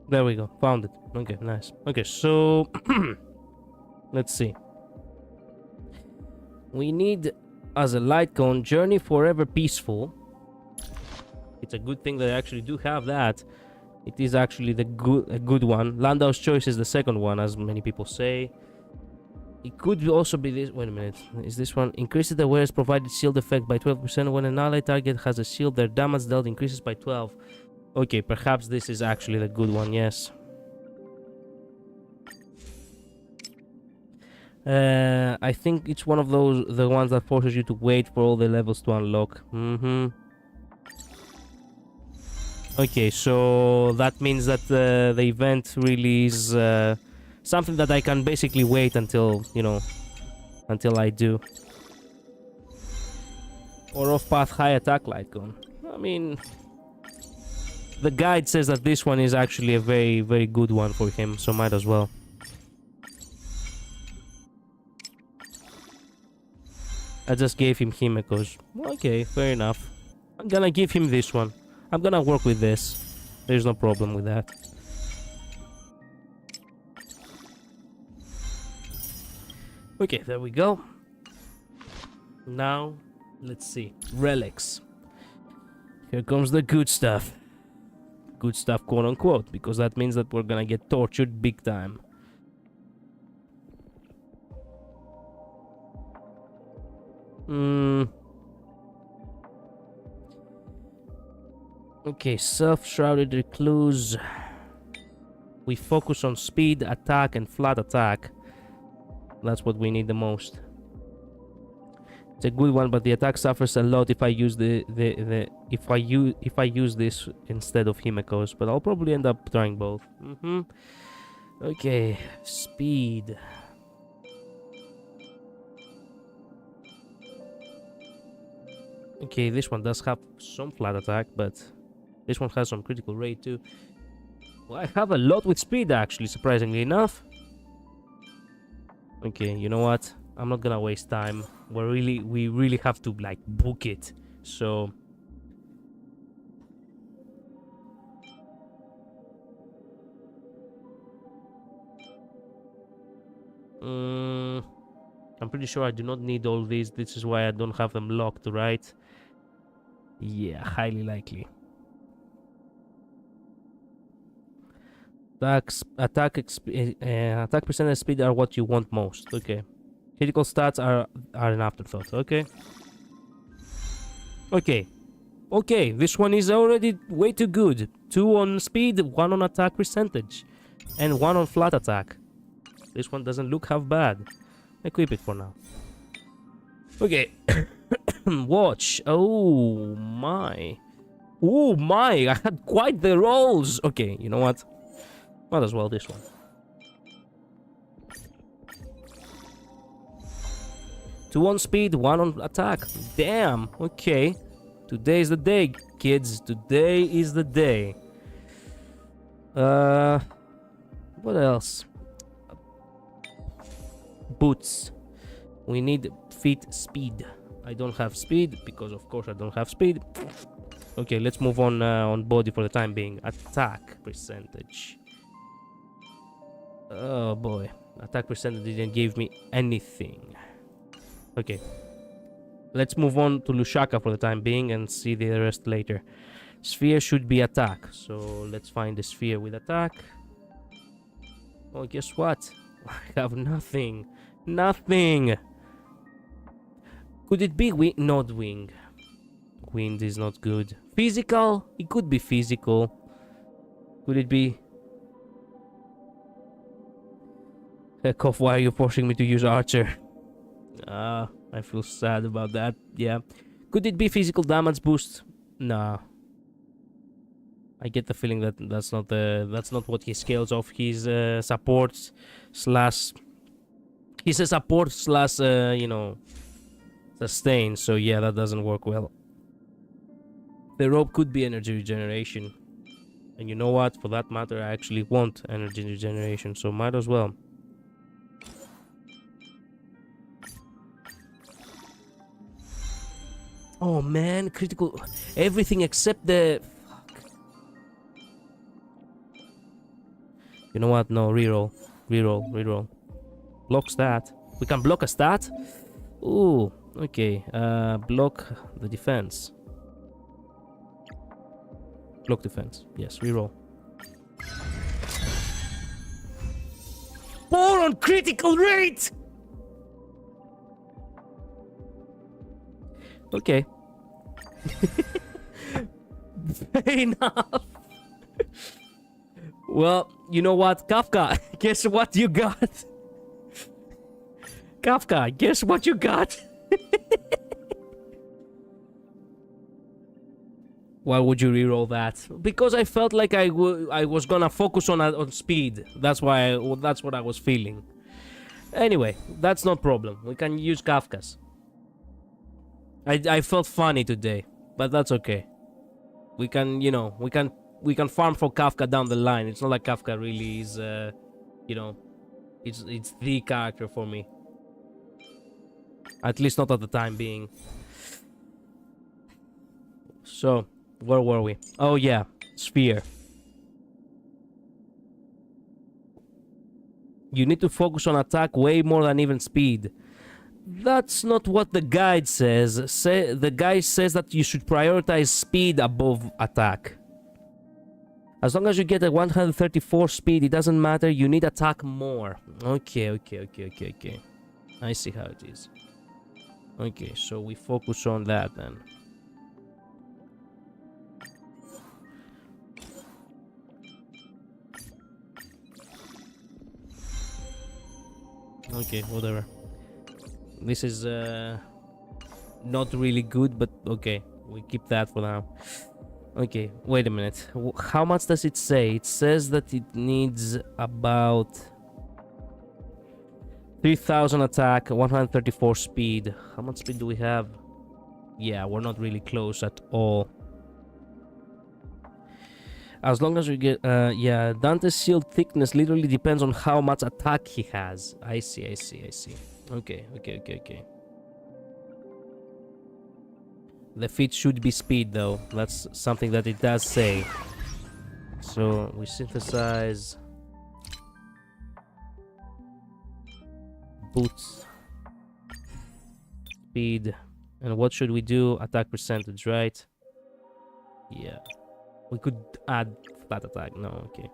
There we go, found it. Okay, nice. Okay, so let's see. We need, as a light cone, Journey Forever Peaceful. It's a good thing that I actually do have that. It is actually a good one. Landau's Choice is the second one, as many people say. It could also be this. Wait a minute. Is this one? Increases the awareness provided shield effect by 12% when an ally target has a shield. Their damage dealt increases by 12. Okay, perhaps this is actually the good one. Yes. I think it's one of the ones that forces you to wait for all the levels to unlock. Okay, so that means that the event really is something that I can basically wait until, you know, until I do. Or off-path high attack light gun. I mean, the guide says that this one is actually a very, very good one for him, so might as well. I just gave him Himekos. Okay, fair enough. I'm gonna give him this one. I'm gonna work with this. There's no problem with that. Okay, there we go. Now, let's see. Relics. Here comes the good stuff. Good stuff, quote unquote, because that means that we're gonna get tortured big time. Okay, self-shrouded recluse. We focus on speed, attack, and flat attack. That's what we need the most. It's a good one, but the attack suffers a lot if I use if I use this instead of Himekos. But I'll probably end up trying both. Okay, speed. Okay, this one does have some flat attack, but this one has some critical rate too. Well, I have a lot with speed actually, surprisingly enough. Okay, you know what? I'm not gonna waste time. We really have to like book it. So I'm pretty sure I do not need all these. This is why I don't have them locked, right? Yeah, highly likely. Attack percentage speed are what you want most. Okay. Critical stats are an afterthought. Okay. Okay. Okay, this one is already way too good. 2 on speed, 1 on attack percentage, and 1 on flat attack. This one doesn't look half bad. Equip it for now. Okay. Watch. Oh my. Oh my, I had quite the rolls. Okay, you know what? Might as well this one. Two on speed, 1 on attack. Damn, okay. Today is the day, kids. Today is the day. What else? Boots. We need feet speed. I don't have speed because of course I don't have speed. Okay, let's move on body for the time being. Attack percentage. Oh boy, attack percentage didn't give me anything. Okay, let's move on to Lushaka for the time being and see the rest later. Sphere should be attack, so let's find the sphere with attack. Oh, guess what? I have nothing. Nothing. Could it be not wing? Wind is not good. Physical? It could be physical. Could it be? Heck off, why are you forcing me to use Archer? I feel sad about that. Yeah. Could it be physical damage boost? Nah. I get the feeling that that's not what he scales off. He's support slash. He's a support slash you know, sustain. So yeah, that doesn't work well. The rope could be energy regeneration, and you know what? For that matter, I actually want energy regeneration, so might as well. Oh man, critical everything except the fuck. You know what? No, reroll. Reroll. Block stat. We can block a stat? Ooh, okay. Block the defense. Block defense. Yes, reroll. 4 on critical rate! Okay. Fair enough. Well, you know what, Kafka? Guess what you got? Kafka, guess what you got? Why would you reroll that? Because I felt like I was gonna focus on speed. That's what I was feeling. Anyway, that's no problem. We can use Kafka's. I felt funny today, but that's okay. We can, you know, we can farm for Kafka down the line. It's not like Kafka really is, you know, it's the character for me. At least not at the time being. So, where were we? Oh yeah, sphere. You need to focus on attack way more than even speed. That's not what the guide says. The guide says that you should prioritize speed above attack. As long as you get a 134 speed, it doesn't matter. You need attack more. Okay. I see how it is. Okay, so we focus on that then. Okay, whatever. This is not really good, but okay, we keep that for now. Okay, wait a minute. How much does it say? It says that it needs about 3000 attack, 134 speed. How much speed do we have? Yeah, we're not really close at all. As long as we get, yeah, DanTe's shield thickness literally depends on how much attack he has. I see. Okay. The feat should be speed though. That's something that it does say. So we synthesize. boots. Speed. And what should we do? Attack percentage, right? Yeah. We could add flat attack. No, okay.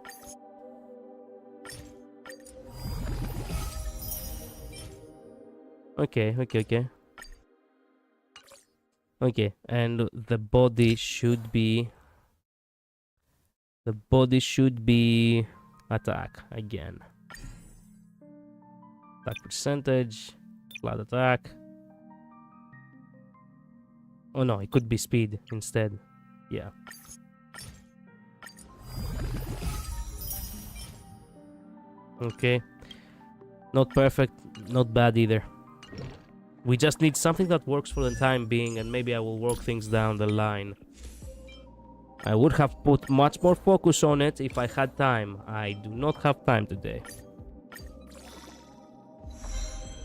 Okay. Okay, and the body should be... The body should be... Attack, again. Attack percentage. Flat attack. Oh no, it could be speed instead. Yeah. Okay. Not perfect, not bad either. We just need something that works for the time being, and maybe I will work things down the line. I would have put much more focus on it if I had time. I do not have time today.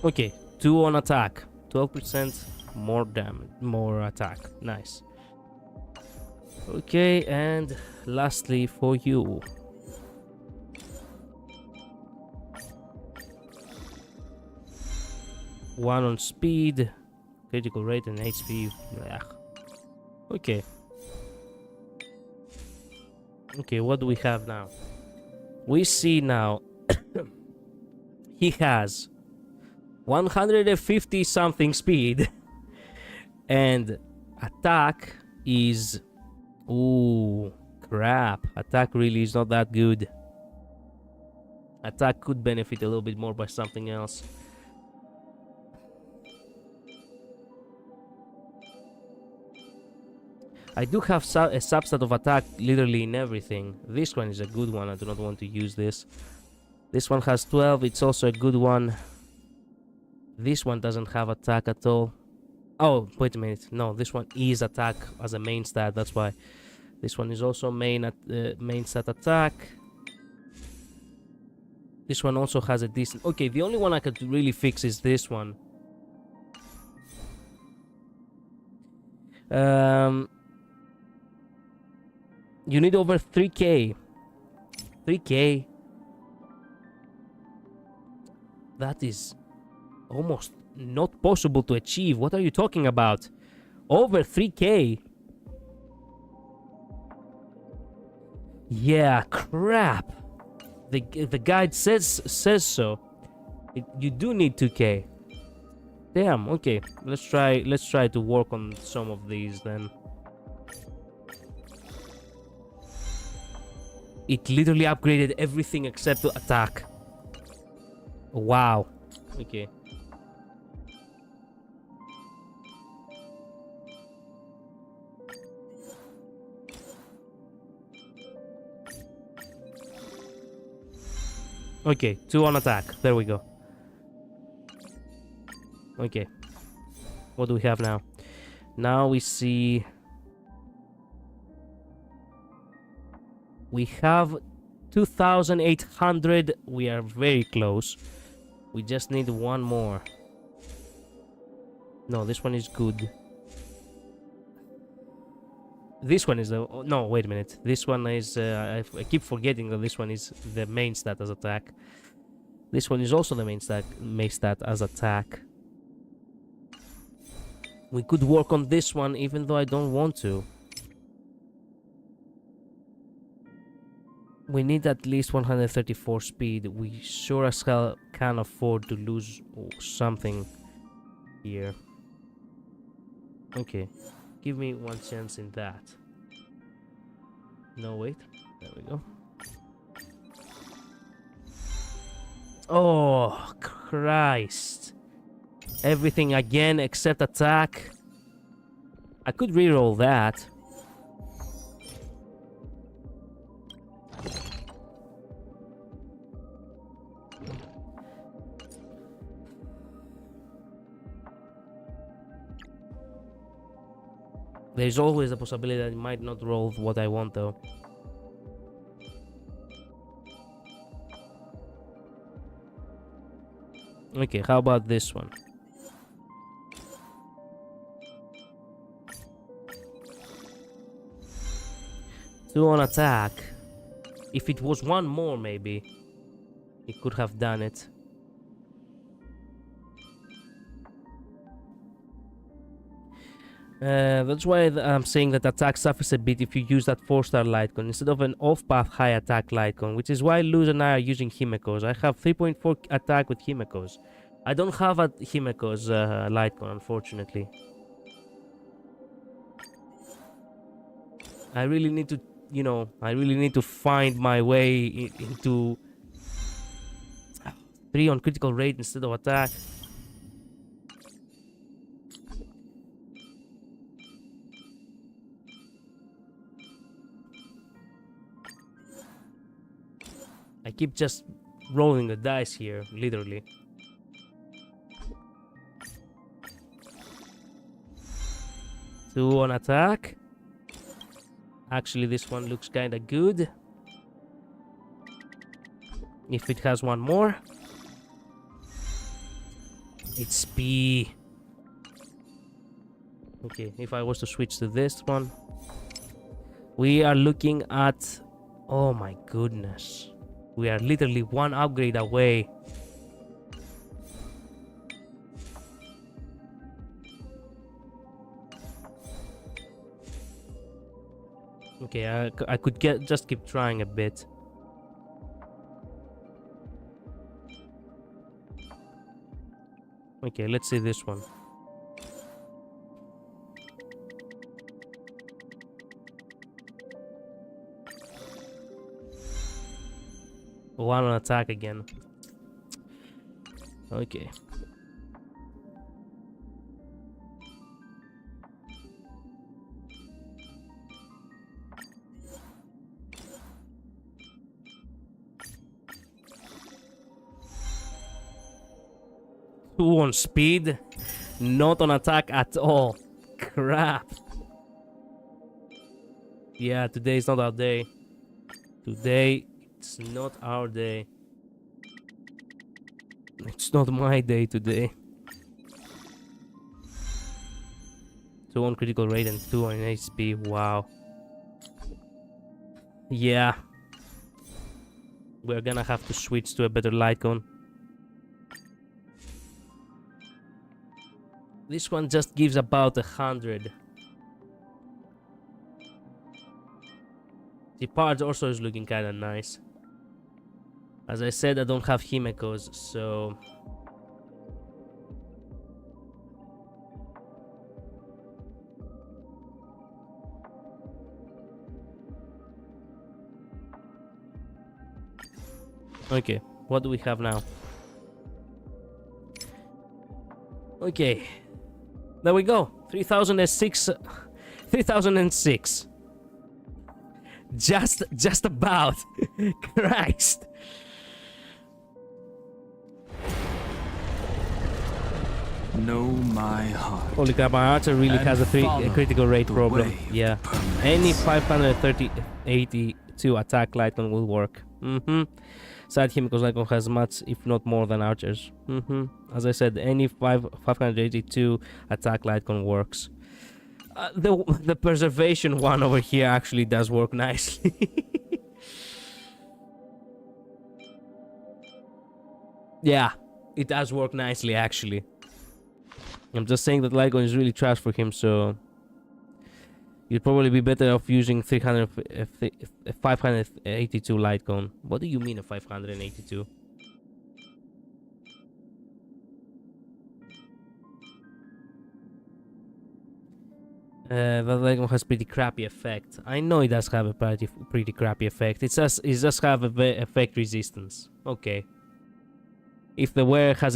Okay, 2 on attack. 12% more damage, more attack. Nice. Okay, and lastly for you. One on speed, critical rate and HP. Blech. Okay. Okay, what do we have now? We see now he has 150 something speed and attack is... Ooh, crap. Attack really is not that good. Attack could benefit a little bit more by something else. I do have a substat of attack literally in everything. This one is a good one. I do not want to use this. This one has 12. It's also a good one. This one doesn't have attack at all. Oh, wait a minute. No, this one is attack as a main stat. That's why. This one is also main stat attack. This one also has a decent... Okay, the only one I could really fix is this one. You need over 3k. 3k. That is almost not possible to achieve. What are you talking about? Over 3k? Yeah, crap. The guide says so. You do need 2k. Damn, okay. Let's try to work on some of these then. It literally upgraded everything except to attack. Wow. Okay. Okay, 2 on attack. There we go. Okay. What do we have now? Now we see... We have 2,800. We are very close. We just need one more. No, this one is good. This one is the... Oh, no, wait a minute. This one is... I keep forgetting that this one is the main stat as attack. This one is also the main stat as attack. We could work on this one even though I don't want to. We need at least 134 speed. We sure as hell can't afford to lose something here. Okay. Give me one chance in that. No, wait. There we go. Oh, Christ. Everything again except attack. I could reroll that. There's always a possibility that it might not roll what I want though. Okay, how about this one? Two on attack. If it was one more maybe, it could have done it. That's why I'm saying that attack suffers a bit if you use that 4-star light cone instead of an off-path high attack light cone, which is why Luz and I are using Himekos. I have 3.4 attack with Himekos. I don't have a Himekos light cone, unfortunately. I really need to, you know, I really need to find my way into 3 on critical rate instead of attack. I keep just rolling the dice here, literally. Two on attack. Actually, this one looks kinda good. If it has one more. It's P. Okay, if I was to switch to this one. We are looking at... Oh my goodness. We are literally one upgrade away. Okay, I could just keep trying a bit. Okay, let's see this one. One on attack again. Okay. Two on speed, not on attack at all. Crap. Yeah, today is not our day. Today, it's not our day. It's not my day today. 2 on critical rate and 2 on HP. Wow. Yeah. We're gonna have to switch to a better light cone. This one just gives about 100. The part also is looking kind of nice. As I said, I don't have Himekos, so... Okay, what do we have now? Okay, there we go. 3006. 3006. Just about. Christ. Know my heart. Holy crap, my archer really has a critical rate problem. Yeah. Any 582 attack Lycon will work. Side him because Lycon has much, if not more than archers. As I said, any 582 attack Lycon works. The preservation one over here actually does work nicely. Yeah, it does work nicely actually. I'm just saying that Lycon is really trash for him, so you'd probably be better off using 582 Lycon. What do you mean a 582? That Lycon has pretty crappy effect. I know it does have a pretty crappy effect. It just have a effect resistance. Okay. If the wearer has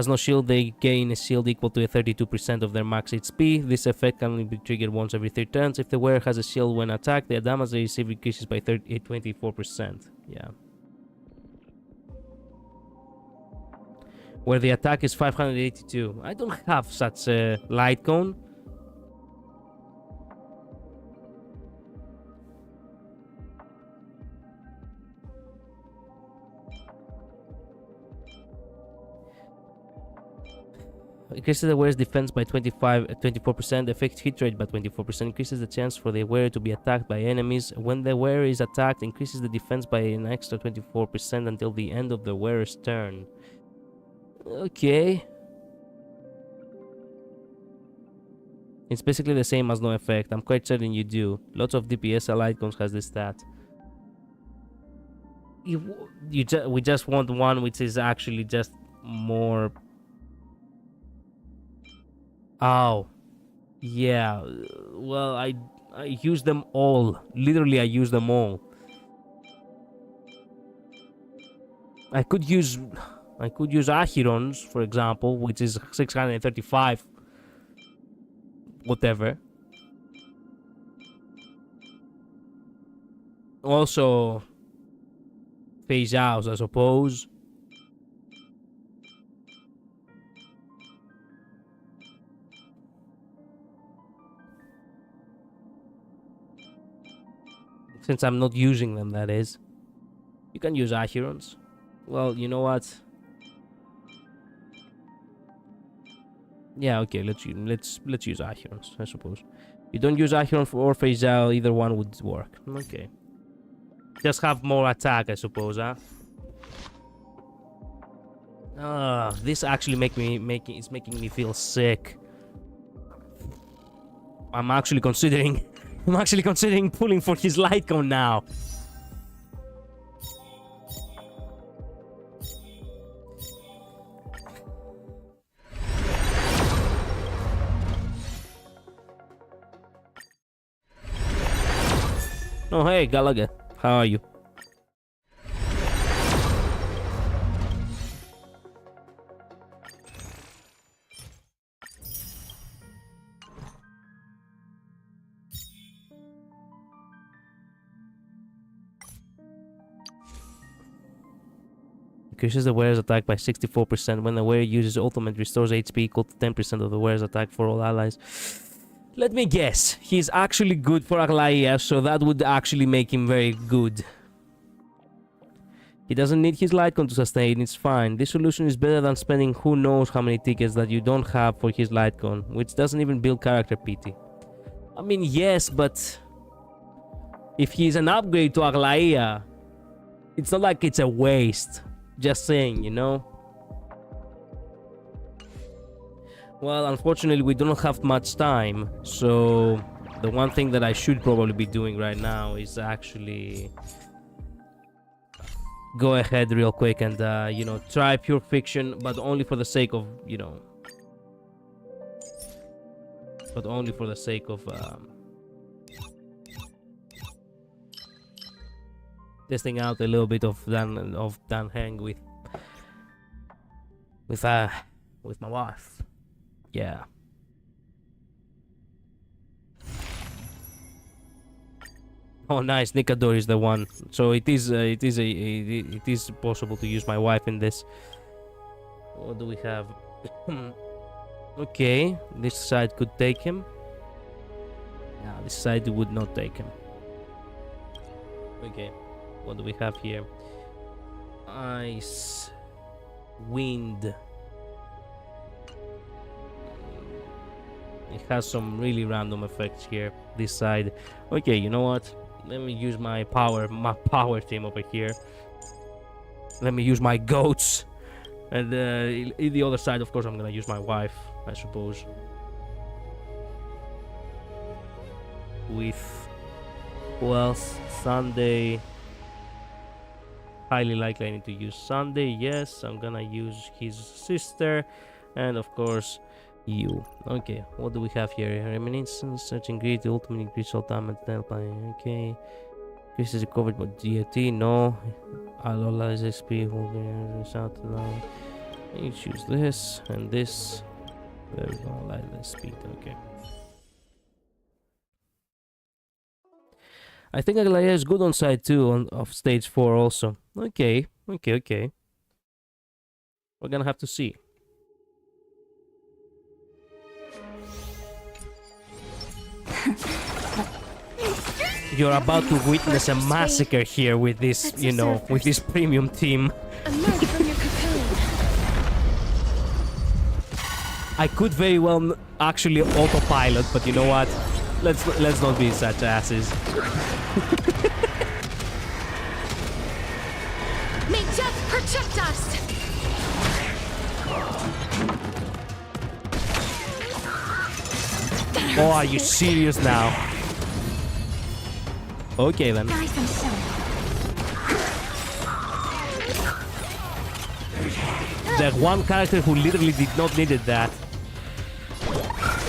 no shield, they gain a shield equal to 32% of their max HP. This effect can only be triggered once every 3 turns. If the wearer has a shield when attacked, the damage they receive increases by 24%. Yeah. Where the attack is 582. I don't have such a light cone. Increases the wearer's defense by 24%, affects hit rate by 24%, increases the chance for the wearer to be attacked by enemies. When the wearer is attacked, increases the defense by an extra 24% until the end of the wearer's turn. Okay. It's basically the same as no effect. I'm quite certain you do. Lots of DPS icons has this stat. We just want one which is actually just more. Oh, yeah. Well, I use them all. Literally, I use them all. I could use Acheron's, for example, which is 635. Whatever. Also, phase out, I suppose. Since I'm not using them, that is. You can use Acheron's. Well, you know what? Yeah, okay, let's use Acheron's, I suppose. You don't use Acheron or phase out, either one would work. Okay. Just have more attack, I suppose, huh? This actually making me feel sick. I'm actually considering pulling for his light cone now. Oh, hey, Gallagher. How are you? Increases the wearer's attack by 64%. When the wearer uses ultimate, restores HP equal to 10% of the wearer's attack for all allies. Let me guess. He's actually good for Aglaia, so that would actually make him very good. He doesn't need his light cone to sustain, it's fine. This solution is better than spending who knows how many tickets that you don't have for his light cone, which doesn't even build character PT. I mean, yes, but if he's an upgrade to Aglaia, it's not like it's a waste. Just saying, you know? Well, unfortunately, we don't have much time, so the one thing that I should probably be doing right now is actually go ahead real quick and, you know, try pure fiction, but only for the sake of, you know, but only for the sake of, testing out a little bit of Dan Hang with my wife. Yeah. Oh, nice. Nikador is the one. So it is possible to use my wife in this. What do we have? Okay, this side could take him. No, this side would not take him. Okay, what do we have here? Ice, wind. It has some really random effects here. This side. Okay, you know what? Let me use my power team over here. Let me use my goats. And in the other side, of course, I'm gonna use my wife, I suppose. With who else? Sunday. Highly likely I need to use Sunday. Yes, I'm gonna use his sister. And of course, you. Okay, what do we have here? Reminiscence, searching grid, ultimate increase all damage dealt by. Okay. This is covered by DanTe. No. Alola's XP will be out now. You choose this and this. There we go. Light speed. Okay. I think Aglaia is good on side 2 of stage 4 also. Okay. Okay. We're gonna have to see. You're about to witness a massacre here with this, you know, with this premium team. Emerge from your cocoon. I could very well actually autopilot, but you know what? Let's not be such asses. May death protect us. Oh, are you serious now? Okay then. Nice and so. The one character who literally did not needed that.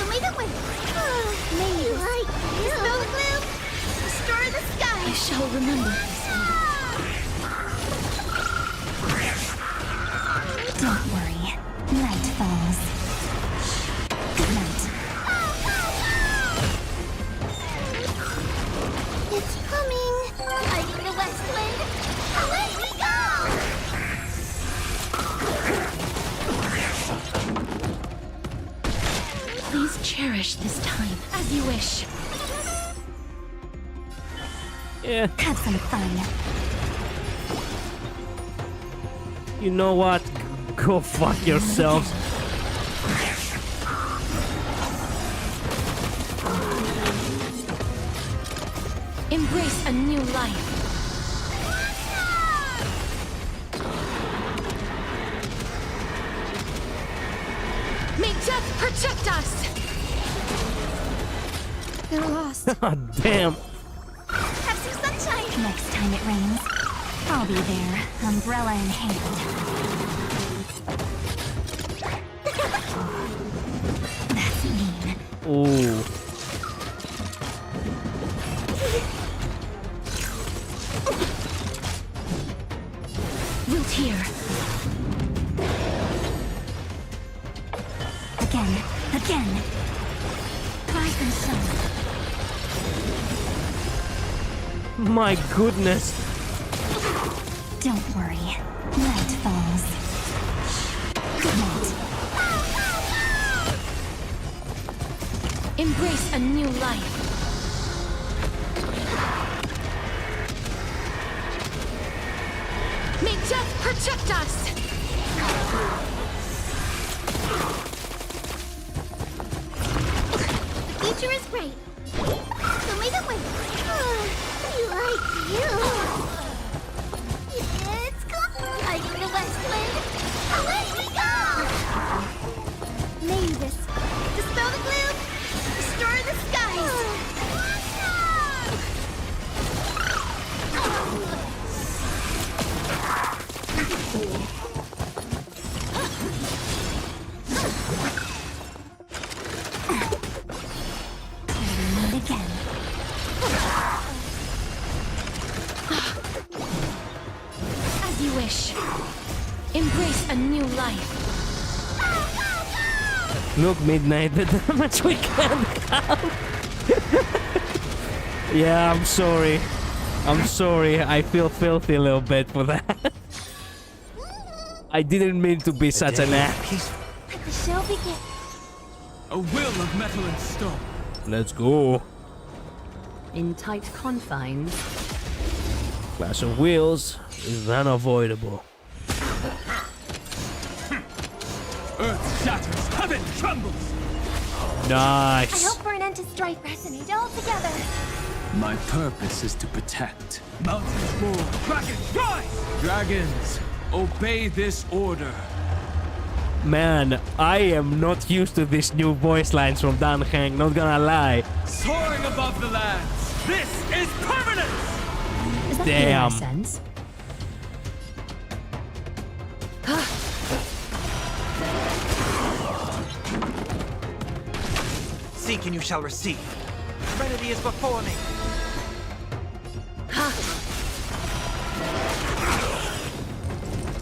Maybe like you. Spell the gloom. Destroy the sky. I shall remember this one. Don't worry. Night falls. Good night. It's coming. Hiding the west wind. Away we go. Please cherish this time as you wish. Yeah. Have some fun. You know what? Go fuck yourselves. Embrace a new life. May death protect us! They're lost. Damn. Have some sunshine. Next time it rains, I'll be there, umbrella in hand. That's mean. Ooh. Wilt here. Again. Rise and shine. My goodness. Don't worry. Night falls. Good night. Embrace a new life. May death protect us! The future is great. So may the wind. Like you. It's coming. Hiding the west wind. Away we go. Name this. Dispel the gloom. Destroy the skies. Again. As you wish. Embrace a new life. Look, Midnight, the damage we can count. Yeah, I'm sorry. I feel filthy a little bit for that. I didn't mean to be such an ass. The show begins. A will of metal and stone. Let's go. In tight confines, Clash of Wheels is unavoidable. Earth shatters, heaven trembles. I Nice. hope for an end to strife resonate all together. My purpose is to protect. Mountains roar, dragons rise! Dragons, obey this order. Man, I am not used to these new voice lines from DanTe, not gonna lie. Soaring above the lands, this is permanence! is that Damn. the sense? Seek and you shall receive. Serenity is before me.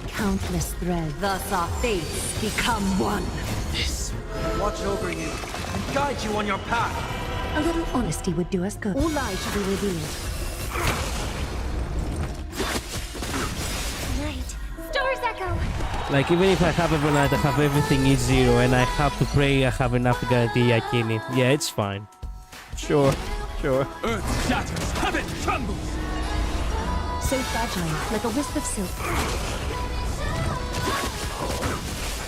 Countless threads, thus our fates become one. This. Watch over you and guide you on your path. A little honesty would do us good. All lies shall be revealed. Night. Stars echo. Like, even if I have every night, I have everything is 0, and I have to pray I have enough to guarantee Yakini. Yeah, it's fine. Sure. Earth shatters, heaven trembles. So fragile, like a wisp of silk.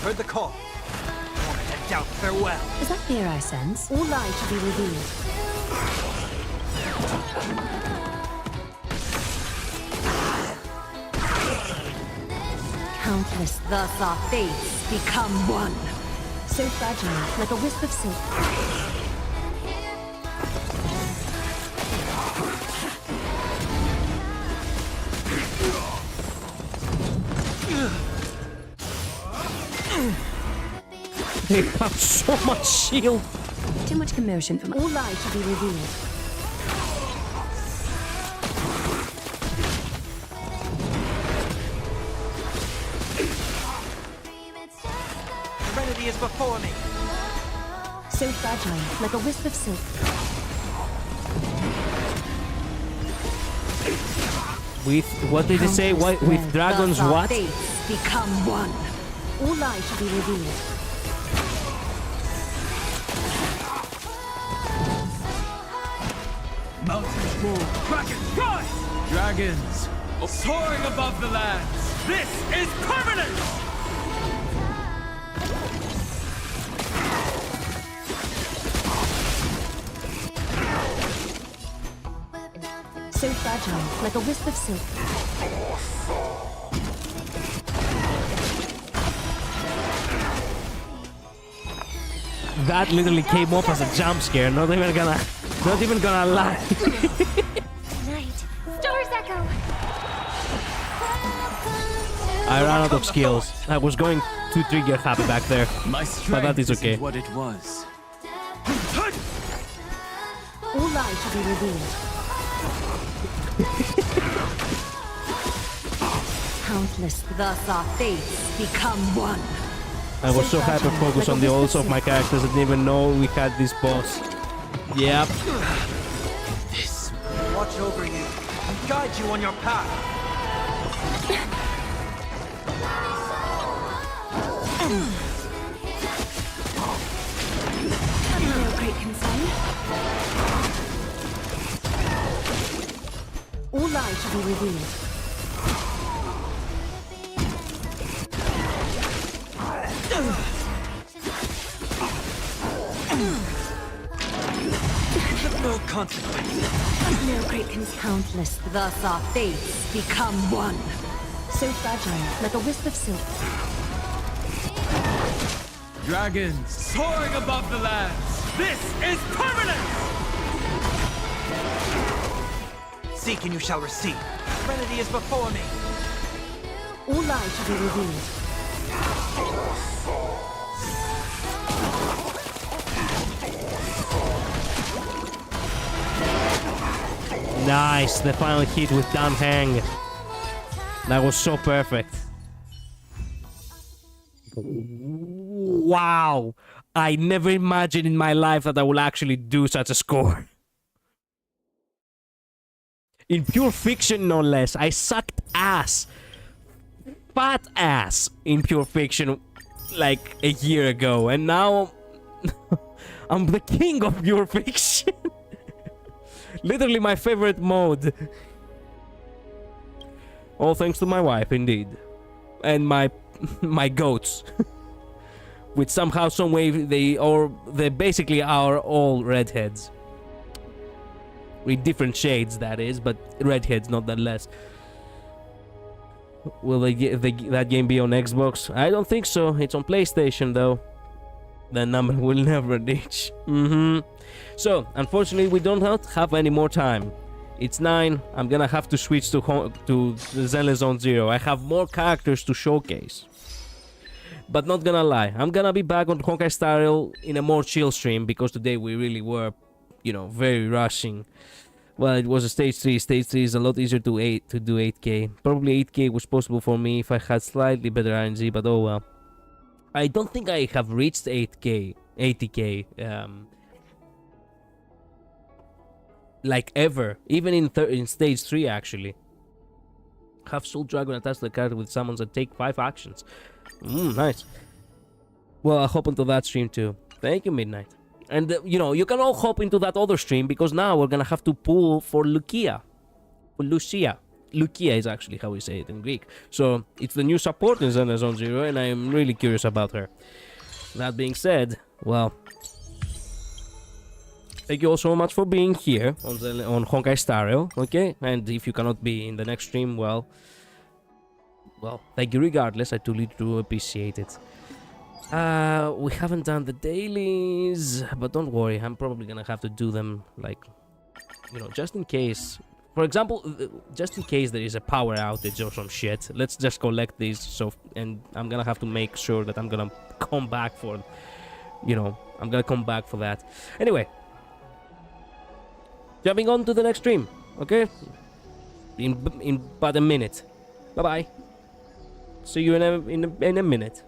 Heard the call. Moment to doubt farewell. Is that fear I sense? All lies shall be revealed. Countless, thus our fates become one. So fragile, like a wisp of silk. They have so much shield. Too much commotion from all lies to be revealed. Serenity is before me. So fragile, like a wisp of silk. With what did he say? What, with dragons? What? Fates become one. All lies shall be revealed. Mountains roar, dragons rise! Dragons soaring above the lands. This is permanent! So fragile, like a wisp of silk. That literally came off as a jump scare. Not even gonna lie. Night. Stars echo. I ran out of skills. I was going to trigger happy back there, My but that strength is okay. isn't what it was. All lies shall be revealed. Countless, thus our fates become one. I was so hyper-focused on the ults of my characters I didn't even know we had this boss. Yep. Watch over you and guide you on your path. No great concern. All lies shall be revealed. No consequence. No great countless, thus our fates become one. So fragile, like a wisp of silk. Dragons soaring above the lands. This is permanent! Seek and you shall receive. Serenity is before me. All lies shall be revealed. Nice, the final hit with DanTe. That was so perfect. Wow. I never imagined in my life that I will actually do such a score. In pure fiction, no less. I sucked ass. Fat ass in pure fiction like a year ago. And now I'm the king of pure fiction. Literally my favorite mode. All thanks to my wife, indeed. And my goats. Which somehow, some way, they basically are all redheads. With different shades, that is, but redheads not that less. Will that game be on Xbox? I don't think so. It's on PlayStation, though. That number will never reach. So, unfortunately, we don't have any more time. It's 9. I'm gonna have to switch to Zenless Zone Zero. I have more characters to showcase. But not gonna lie, I'm gonna be back on Honkai Star Rail in a more chill stream, because today we really were, you know, very rushing. Well, it was a stage 3. Stage 3 is a lot easier to do 8k. Probably 8k was possible for me if I had slightly better RNG, but oh well. I don't think I have reached 80k, like ever, even in stage 3 actually. Have Soul Dragon attached to the character with summons and take 5 actions. Nice. Well, I'll hop into that stream too. Thank you, Midnight. And you know, you can all hop into that other stream, because now we're gonna have to pull for Lucia. For Lucia. Lucia is actually how we say it in Greek. So it's the new support in Zenless Zone Zero, and I am really curious about her. That being said, well, thank you all so much for being here on Honkai Star Rail, okay? And if you cannot be in the next stream, well, thank you regardless. I truly do appreciate it. We haven't done the dailies, but don't worry, I'm probably gonna have to do them, like, you know, just in case. For example, just in case there is a power outage or some shit, let's just collect these. So, and I'm gonna have to make sure that I'm gonna come back for you know, I'm gonna come back for that. Anyway, jumping on to the next stream, okay? In about a minute. Bye bye. See you in a minute.